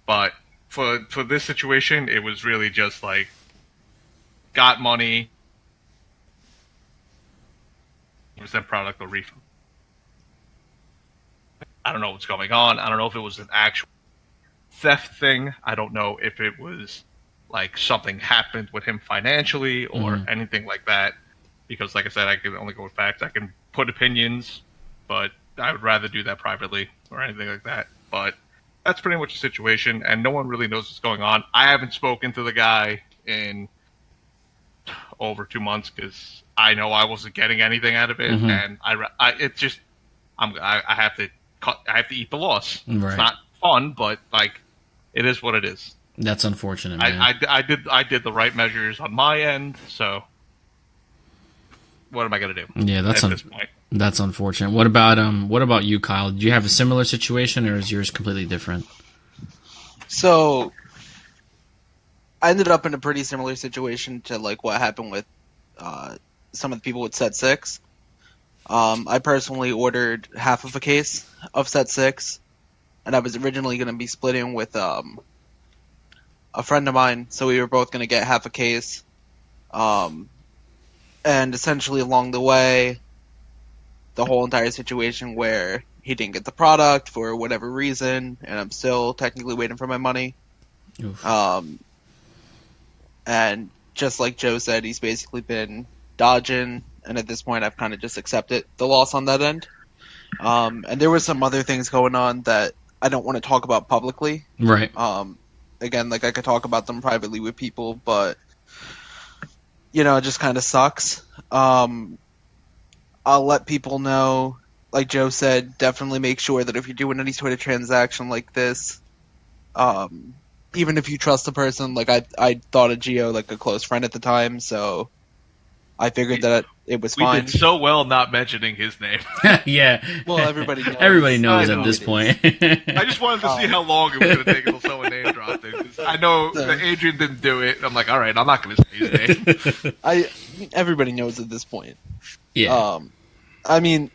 But for this situation, it was really just, like, got money, percent product or refund. I don't know what's going on. I don't know if it was an actual theft thing. I don't know if it was like something happened with him financially or anything like that. Because like I said, I can only go with facts. I can put opinions, but I would rather do that privately or anything like that. But that's pretty much the situation, and no one really knows what's going on. I haven't spoken to the guy in over 2 months because I know I wasn't getting anything out of it, and I have to eat the loss. Right. It's not fun, but like it is what it is. That's unfortunate, man. I did the right measures on my end, so what am I gonna do? Yeah, at this point? That's unfortunate. What about you, Kyle? Do you have a similar situation, or is yours completely different? So I ended up in a pretty similar situation to like what happened with some of the people with Set 6. I personally ordered half of a case of Set 6, and I was originally going to be splitting with a friend of mine, so we were both going to get half a case. And essentially along the way, the whole entire situation where he didn't get the product for whatever reason, and I'm still technically waiting for my money. Oof. And just like Joe said, he's basically been dodging, and at this point I've kind of just accepted the loss on that end. And there were some other things going on that I don't want to talk about publicly. Right. Again, like I could talk about them privately with people, but it just kind of sucks. I'll let people know, like Joe said, definitely make sure that if you're doing any sort of transaction like this, even if you trust the person, like I thought of Gio like a close friend at the time, so I figured that it was fine. We did so well not mentioning his name. Yeah. Well, everybody knows. Everybody knows I at know. this point. I just wanted to see how long it was going to take until someone name dropped it. 'Cause I know that Adrian didn't do it. I'm like, all right, I'm not going to say his name. Everybody knows at this point. Yeah. I mean,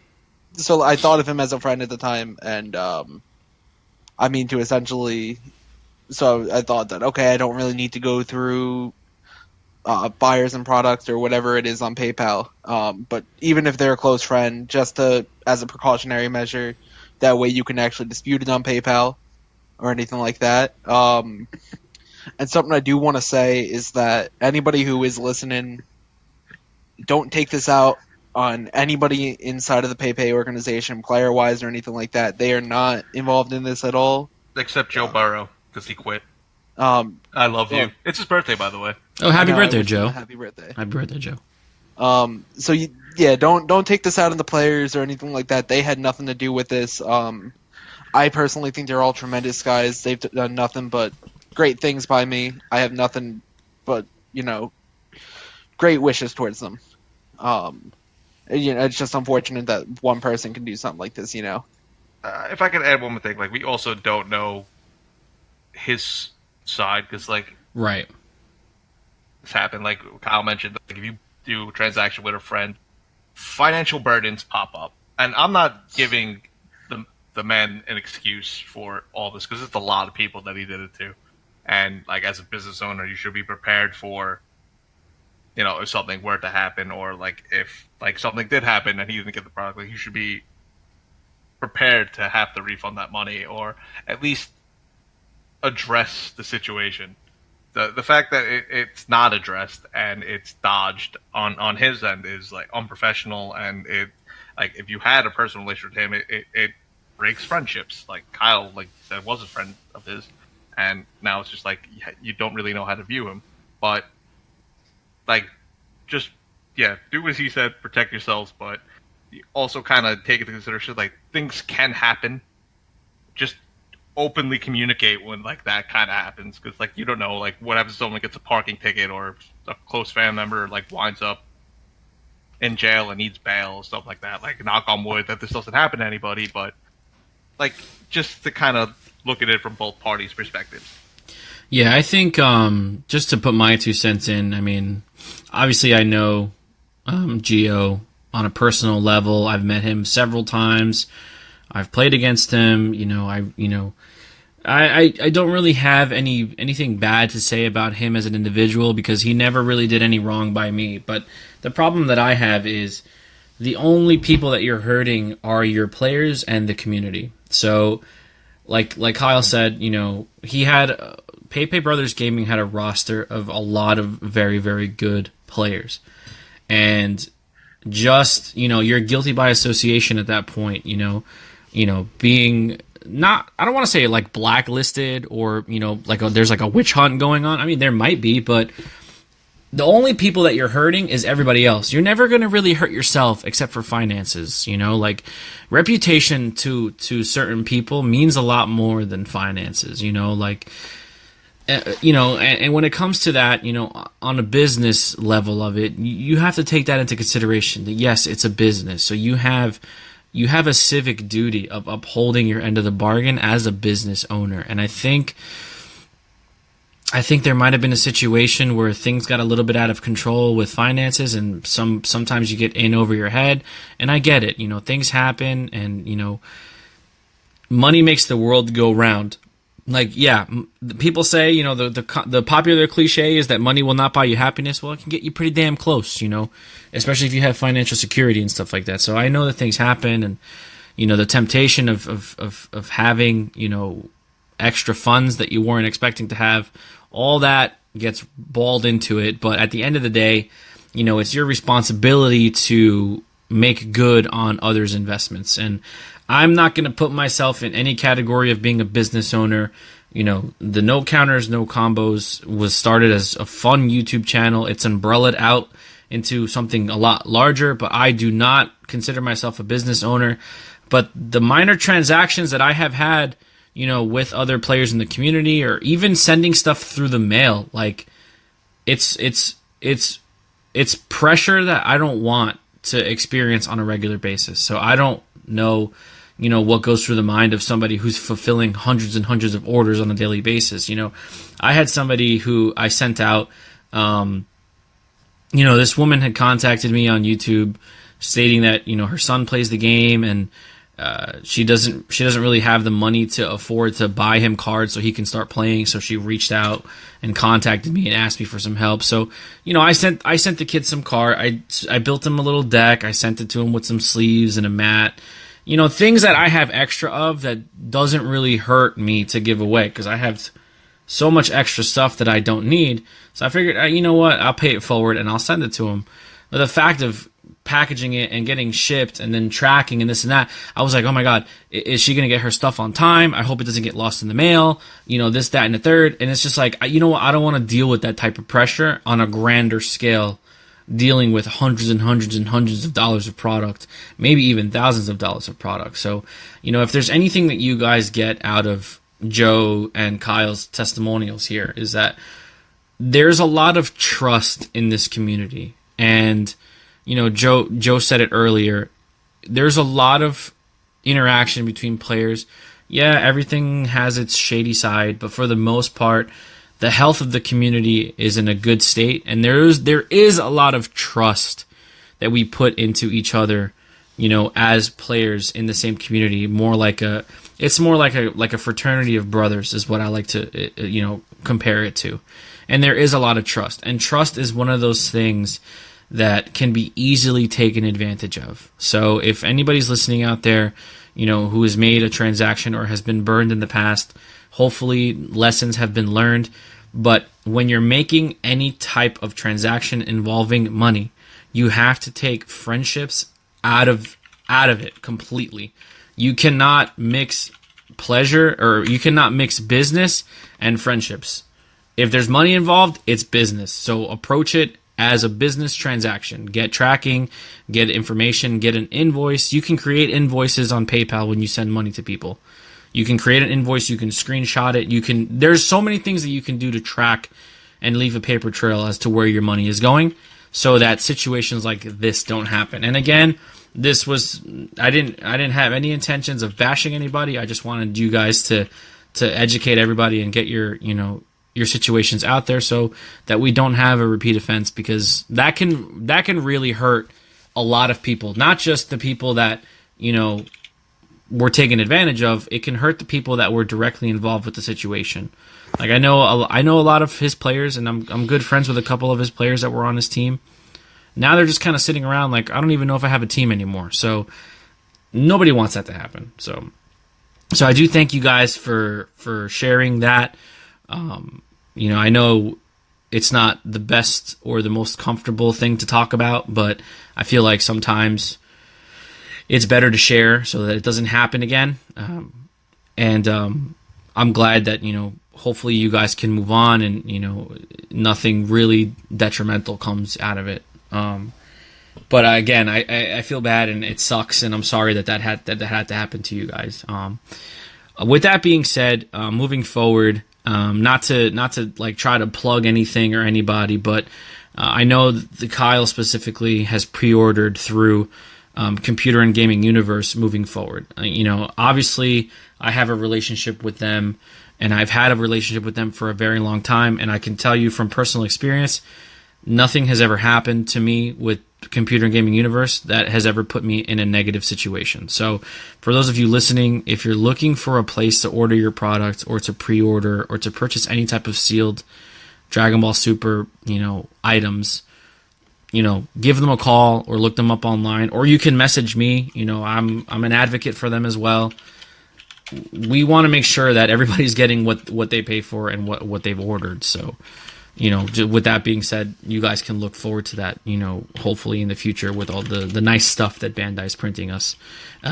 so I thought of him as a friend at the time, and I mean to essentially. So I thought that okay, I don't really need to go through buyers and products or whatever it is on PayPal. But even if they're a close friend, just as a precautionary measure, that way you can actually dispute it on PayPal or anything like that. And something I do want to say is that anybody who is listening, don't take this out on anybody inside of the PayPay organization, player-wise or anything like that. They are not involved in this at all. Except Joe Burrow, because he quit. I love you. It's his birthday, by the way. Oh, happy birthday, Joe. Happy birthday. Happy birthday, Joe. So don't take this out on the players or anything like that. They had nothing to do with this. I personally think they're all tremendous guys. They've done nothing but great things by me. I have nothing but great wishes towards them. It's just unfortunate that one person can do something like this. If I could add one more thing, like we also don't know his side because right. This happened. Like Kyle mentioned, like if you do a transaction with a friend, financial burdens pop up, and I'm not giving the man an excuse for all this because it's a lot of people that he did it to, and like as a business owner, you should be prepared for, if something were to happen, or like if like something did happen and he didn't get the product, like you should be prepared to have to refund that money or at least address the situation. The fact that it's not addressed and it's dodged on his end is like unprofessional, and it like if you had a personal relationship with him, it breaks friendships. Like Kyle, like that was a friend of his, and now it's just like you don't really know how to view him. But like, just do as he said, protect yourselves, but you also kind of take into consideration like things can happen. Just openly communicate when like that kind of happens, because like you don't know like what happens if someone gets a parking ticket or a close family member like winds up in jail and needs bail or stuff like that. Like knock on wood that this doesn't happen to anybody, but like just to kind of look at it from both parties' perspectives. Yeah, I think just to put my 2 cents in, I mean, obviously I know Gio on a personal level. I've met him several times. I've played against him. I don't really have anything bad to say about him as an individual because he never really did any wrong by me. But the problem that I have is the only people that you're hurting are your players and the community. So, like Kyle said, he had Paipay Brothers Gaming had a roster of a lot of very, very good players, and just you're guilty by association at that point. Being not, I don't want to say like blacklisted or there's like a witch hunt going on. I mean, there might be, but the only people that you're hurting is everybody else. You're never going to really hurt yourself except for finances. Like reputation to certain people means a lot more than finances. And when it comes to that, on a business level of it, you have to take that into consideration. That yes, it's a business, so you have a civic duty of upholding your end of the bargain as a business owner. And I think there might have been a situation where things got a little bit out of control with finances, and sometimes you get in over your head. And I get it, things happen, and money makes the world go round. Like, yeah, people say, the popular cliche is that money will not buy you happiness. Well, it can get you pretty damn close, especially if you have financial security and stuff like that. So I know that things happen, and, the temptation of having, extra funds that you weren't expecting to have, all that gets balled into it. But at the end of the day, it's your responsibility to make good on others' investments. And I'm not going to put myself in any category of being a business owner. the no counters, no combos was started as a fun YouTube channel. It's umbrellaed out into something a lot larger, but I do not consider myself a business owner. But the minor transactions that I have had, with other players in the community, or even sending stuff through the mail, like it's pressure that I don't want to experience on a regular basis. So I don't know, what goes through the mind of somebody who's fulfilling hundreds and hundreds of orders on a daily basis. I had somebody who I sent out, this woman had contacted me on YouTube stating that, her son plays the game, and she doesn't really have the money to afford to buy him cards so he can start playing. So she reached out and contacted me and asked me for some help. So, I sent the kid some card. I built him a little deck. I sent it to him with some sleeves and a mat. Things that I have extra of that doesn't really hurt me to give away, because I have so much extra stuff that I don't need. So I figured, you know what, I'll pay it forward and I'll send it to him. But the fact of packaging it and getting shipped and then tracking and this and that, I was like, oh my God, is she going to get her stuff on time? I hope it doesn't get lost in the mail, this, that, and the third. And it's just like, I don't want to deal with that type of pressure on a grander scale, dealing with hundreds and hundreds and hundreds of dollars of product, maybe even thousands of dollars of product. So, if there's anything that you guys get out of Joe and Kyle's testimonials here, is that there's a lot of trust in this community. And, Joe said it earlier, there's a lot of interaction between players. Yeah, everything has its shady side, but for the most part, the health of the community is in a good state, and there is a lot of trust that we put into each other, as players in the same community. It's more like a fraternity of brothers is what I like to compare it to. And there is a lot of trust, and trust is one of those things that can be easily taken advantage of. So if anybody's listening out there, who has made a transaction or has been burned in the past, hopefully lessons have been learned. But when you're making any type of transaction involving money, you have to take friendships out of it completely. You cannot mix pleasure, or you cannot mix business and friendships. If there's money involved, it's business. So approach it as a business transaction. Get tracking, get information, get an invoice. You can create invoices on PayPal when you send money to people. You can create an invoice, you can screenshot it, there's so many things that you can do to track and leave a paper trail as to where your money is going, so that situations like this don't happen. And again, I didn't have any intentions of bashing anybody. I just wanted you guys to educate everybody and get your situations out there, so that we don't have a repeat offense, because that can really hurt a lot of people, not just the people that, were taken advantage of. It can hurt the people that were directly involved with the situation. Like I know a lot of his players, and I'm good friends with a couple of his players that were on his team. Now they're just kind of sitting around like, I don't even know if I have a team anymore. So nobody wants that to happen. So I do thank you guys for sharing that. I know it's not the best or the most comfortable thing to talk about, but I feel like sometimes it's better to share so that it doesn't happen again. I'm glad that, hopefully you guys can move on and, nothing really detrimental comes out of it. But again, I feel bad and it sucks, and I'm sorry that had to happen to you guys. With that being said, moving forward, not to like try to plug anything or anybody, but I know the Kyle specifically has pre-ordered through Computer and Gaming Universe moving forward. Obviously I have a relationship with them, and I've had a relationship with them for a very long time, and I can tell you from personal experience, nothing has ever happened to me with Computer and Gaming Universe that has ever put me in a negative situation. So for those of you listening, if you're looking for a place to order your product, or to pre-order, or to purchase any type of sealed Dragon Ball Super, items, give them a call or look them up online, or you can message me. I'm an advocate for them as well. We want to make sure that everybody's getting what they pay for and what they've ordered. So, with that being said, you guys can look forward to that, hopefully in the future with all the nice stuff that Bandai's printing us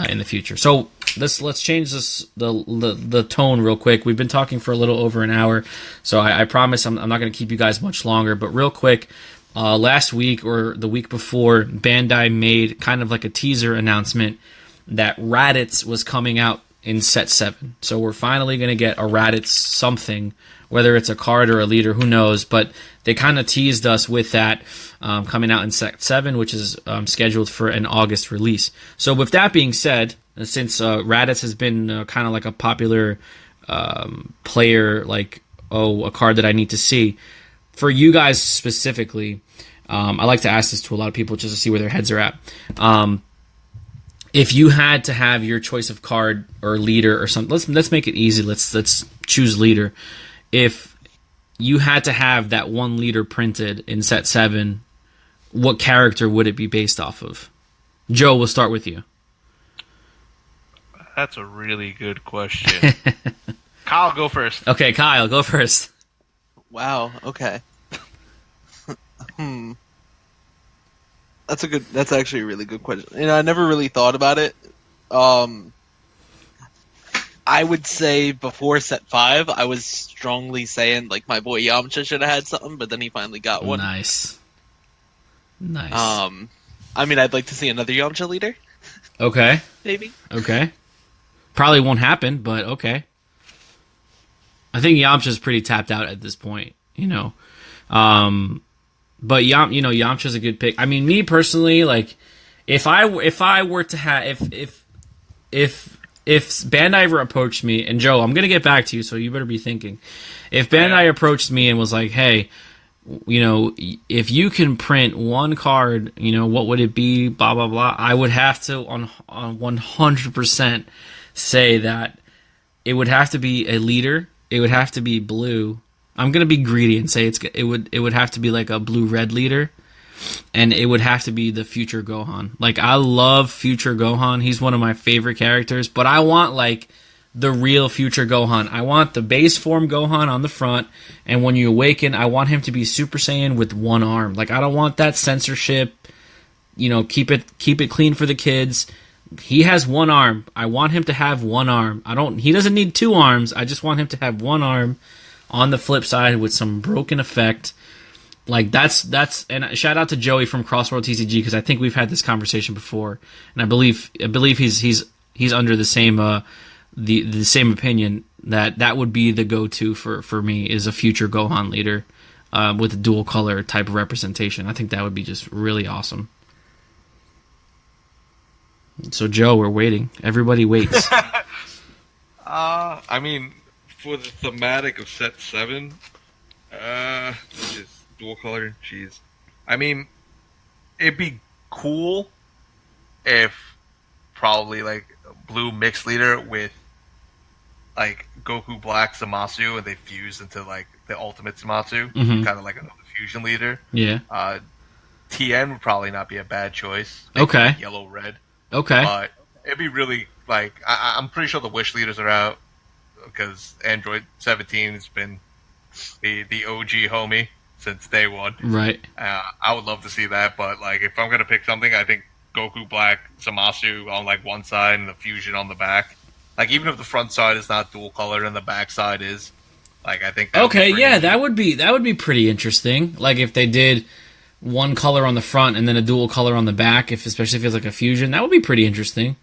in the future. So let's change the tone real quick. We've been talking for a little over an hour, so I promise I'm not going to keep you guys much longer. But real quick, last week or the week before, Bandai made kind of like a teaser announcement that Raditz was coming out in Set 7. So we're finally going to get a Raditz something, whether it's a card or a leader, who knows. But they kind of teased us with that coming out in Set 7, which is scheduled for an August release. So with that being said, since Raditz has been kind of like a popular player, like, a card that I need to see, for you guys specifically, I like to ask this to a lot of people just to see where their heads are at. If you had to have your choice of card or leader or something, let's make it easy. Let's choose leader. If you had to have that one leader printed in Set 7, what character would it be based off of? Joe, we'll start with you. That's a really good question. Kyle, go first. Okay, Kyle, go first. Wow. Okay. That's actually a really good question. I never really thought about it. I would say before Set 5, I was strongly saying, like, my boy Yamcha should have had something, but then he finally got one. Nice. I'd like to see another Yamcha leader. Okay. Maybe. Okay. Probably won't happen, but okay. I think Yamcha's pretty tapped out at this point, But Yamcha's a good pick. I mean, me personally, like, if I were to have if Bandai ever approached me, and Joe, I'm gonna get back to you, so you better be thinking. If Bandai approached me and was like, hey, if you can print one card, what would it be? Blah blah blah. I would have to on 100% say that it would have to be a leader. It would have to be blue. I'm gonna be greedy and say it would have to be like a blue-red leader, and it would have to be the future Gohan. Like, I love future Gohan; he's one of my favorite characters. But I want like the real future Gohan. I want the base form Gohan on the front, and when you awaken, I want him to be Super Saiyan with one arm. Like, I don't want that censorship. Keep it clean for the kids. He has one arm. I want him to have one arm. He doesn't need two arms. I just want him to have one arm. On the flip side, with some broken effect, like that's and shout out to Joey from Crossworld TCG, because I think we've had this conversation before, and I believe he's under the same the same opinion that would be the go-to for me, is a future Gohan leader with a dual color type of representation. I think that would be just really awesome. So Joe, we're waiting. Everybody waits. For the thematic of Set 7, which is dual color, jeez. It'd be cool if probably like a blue mixed leader with like Goku Black Zamasu, and they fuse into like the ultimate Zamasu, kind of like another fusion leader. Yeah. TN would probably not be a bad choice. Okay. Yellow red. Okay. But it'd be really like I'm pretty sure the wish leaders are out, because Android 17 has been the OG homie since day one. Right. I would love to see that, but like if I'm gonna pick something, I think Goku Black Zamasu on like one side and the fusion on the back. Like, even if the front side is not dual color and the back side is, like, I think. That would be pretty interesting. Like, if they did one color on the front and then a dual color on the back, especially if it's like a fusion, that would be pretty interesting.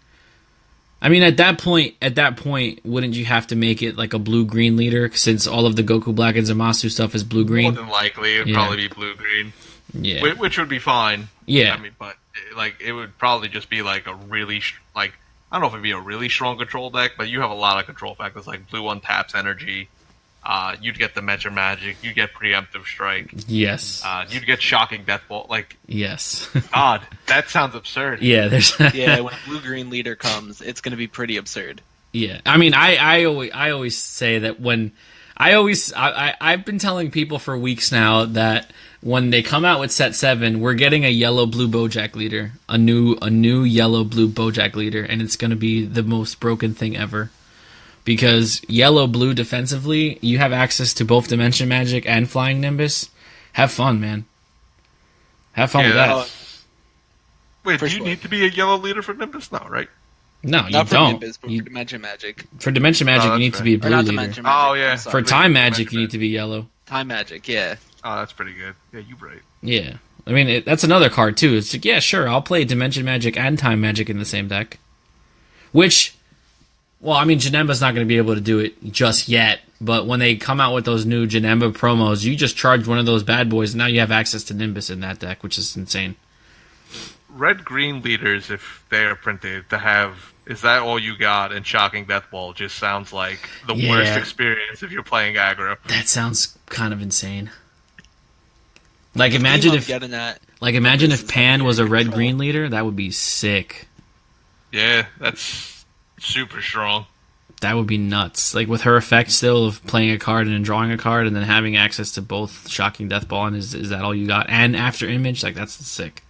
I mean, at that point, wouldn't you have to make it like a blue-green leader, since all of the Goku Black and Zamasu stuff is blue-green? More than likely, it would probably be blue-green. Yeah. Which would be fine. Yeah. But like, it would probably just be like a really, I don't know if it'd be a really strong control deck, but you have a lot of control factors, like blue untaps energy. You'd get the Measure Magic. You'd get Preemptive Strike. Yes. You'd get Shocking Death Bolt. Like, yes. God, that sounds absurd. Yeah, there's. Yeah, when a blue-green leader comes, it's going to be pretty absurd. Yeah, I mean, I always say that when I've been telling people for weeks now that when they come out with Set 7, we're getting a yellow-blue Bojack leader, a new yellow-blue Bojack leader, and it's going to be the most broken thing ever. Because yellow-blue defensively, you have access to both Dimension Magic and Flying Nimbus. Have fun, man. Have fun with that. Wait, do you need to be a yellow leader for Nimbus? No, right? No, you Not for don't. Nimbus, but You- for Dimension Magic. for Dimension Magic, you that's need to fair. be a Or blue not leader. Dimension Magic. Oh, yeah. I'm For sorry. Time Magic, Dimension you need to be yellow. Time Magic, yeah. Oh, that's pretty good. Yeah, you're right. Yeah. I mean, that's another card, too. It's like, yeah, sure, I'll play Dimension Magic and Time Magic in the same deck. Which, well, I mean, Janemba's not going to be able to do it just yet, but when they come out with those new Janemba promos, you just charge one of those bad boys, and now you have access to Nimbus in that deck, which is insane. Red-green leaders, if they are printed, to have is that all you got? And Shocking Death Ball just sounds like the Yeah. worst experience if you're playing aggro. That sounds kind of insane. Like, imagine I'm if getting that. Pan was a red-green leader, that would be sick. Yeah, that's super strong. That would be nuts. Like, with her effect still of playing a card and then drawing a card and then having access to both Shocking Death Ball and is that all you got? And After Image, like, that's sick.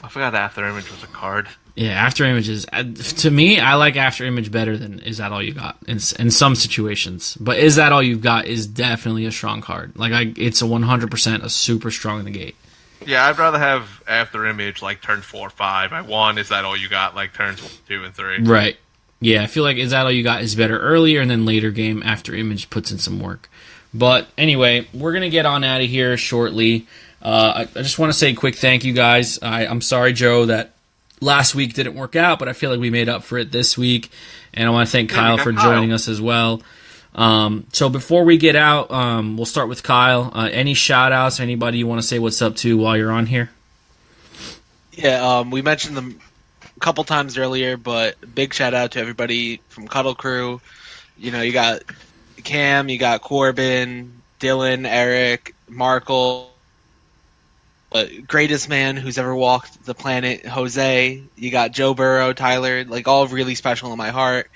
I forgot After Image was a card. Yeah, After Image is... to me, I like After Image better than Is That All You Got in some situations. But Is That All You've Got is definitely a strong card. Like, it's a 100% a super strong negate. Yeah, I'd rather have After Image like turn 4 or 5. I want Is That All You Got like turns 1, 2, and 3. Right. Yeah, I feel like Is That All You Got is better earlier, and then later game After Image puts in some work. But anyway, we're going to get on out of here shortly. I just want to say a quick thank you, guys. I'm sorry, Joe, that last week didn't work out, but I feel like we made up for it this week. And I want to thank Kyle for joining us as well. So before we get out, we'll start with Kyle. Any shout-outs, anybody you want to say what's up to while you're on here? Yeah, we mentioned them a couple times earlier, but big shout out to everybody from Cuddle Crew. You know, you got Cam, you got Corbin, Dylan, Eric, Markle, greatest man who's ever walked the planet, Jose. You got Joe Burrow, Tyler, like all really special in my heart.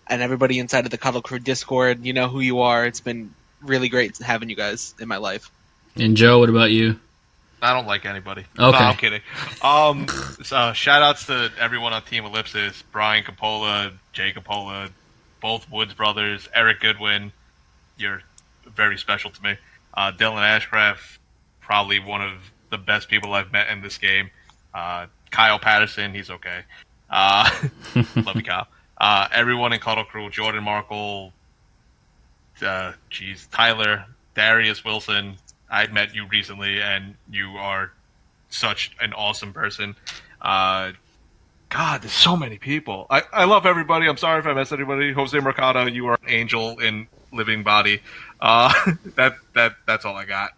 And everybody inside of the Cuddle Crew Discord, you know who you are. It's been really great having you guys in my life. And Joe, what about you? I don't like anybody. Okay. No, I'm kidding. So shout outs to everyone on Team Ellipsis, Brian Capola, Jay Capola, both Woods brothers, Eric Goodwin. You're very special to me. Dylan Ashcraft, probably one of the best people I've met in this game. Kyle Paterson, he's okay. Love you, Kyle. Everyone in Cuddle Crew, Jordan Markle, Tyler, Darius Wilson. I met you recently, and you are such an awesome person. God, there's so many people. I love everybody. I'm sorry if I missed anybody. Jose Mercado, you are an angel in living body. That's all I got.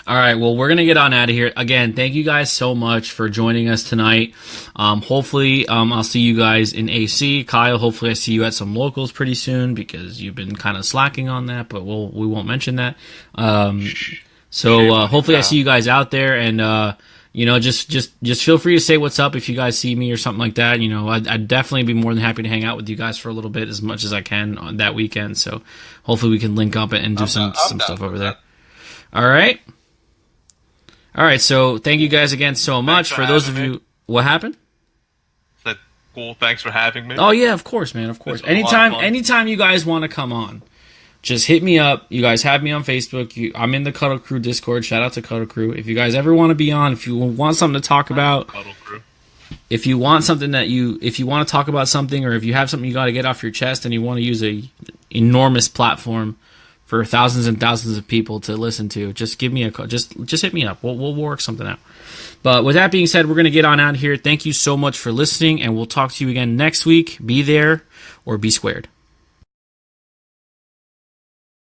All right, well, we're going to get on out of here. Again, thank you guys so much for joining us tonight. Hopefully, I'll see you guys in AC. Kyle, hopefully I see you at some locals pretty soon because you've been kind of slacking on that, but we won't mention that. Hopefully I see you guys out there, and just feel free to say what's up if you guys see me or something like that. You know, I'd definitely be more than happy to hang out with you guys for a little bit as much as I can on that weekend. So hopefully we can link up and do some stuff over there. All right. So thank you guys again so much. For those of you, what happened? Said cool. Thanks for having me. Oh yeah, of course, man. Of course. Anytime you guys want to come on, just hit me up. You guys have me on Facebook. I'm in the Cuddle Crew Discord. Shout out to Cuddle Crew. If you guys ever want to be on, if you want something to talk about, Cuddle Crew. if you want to talk about something, or if you have something you got to get off your chest and you want to use a enormous platform for thousands and thousands of people to listen to, just give me a call. Just hit me up. We'll work something out. But with that being said, we're going to get on out of here. Thank you so much for listening, and we'll talk to you again next week. Be there or be squared.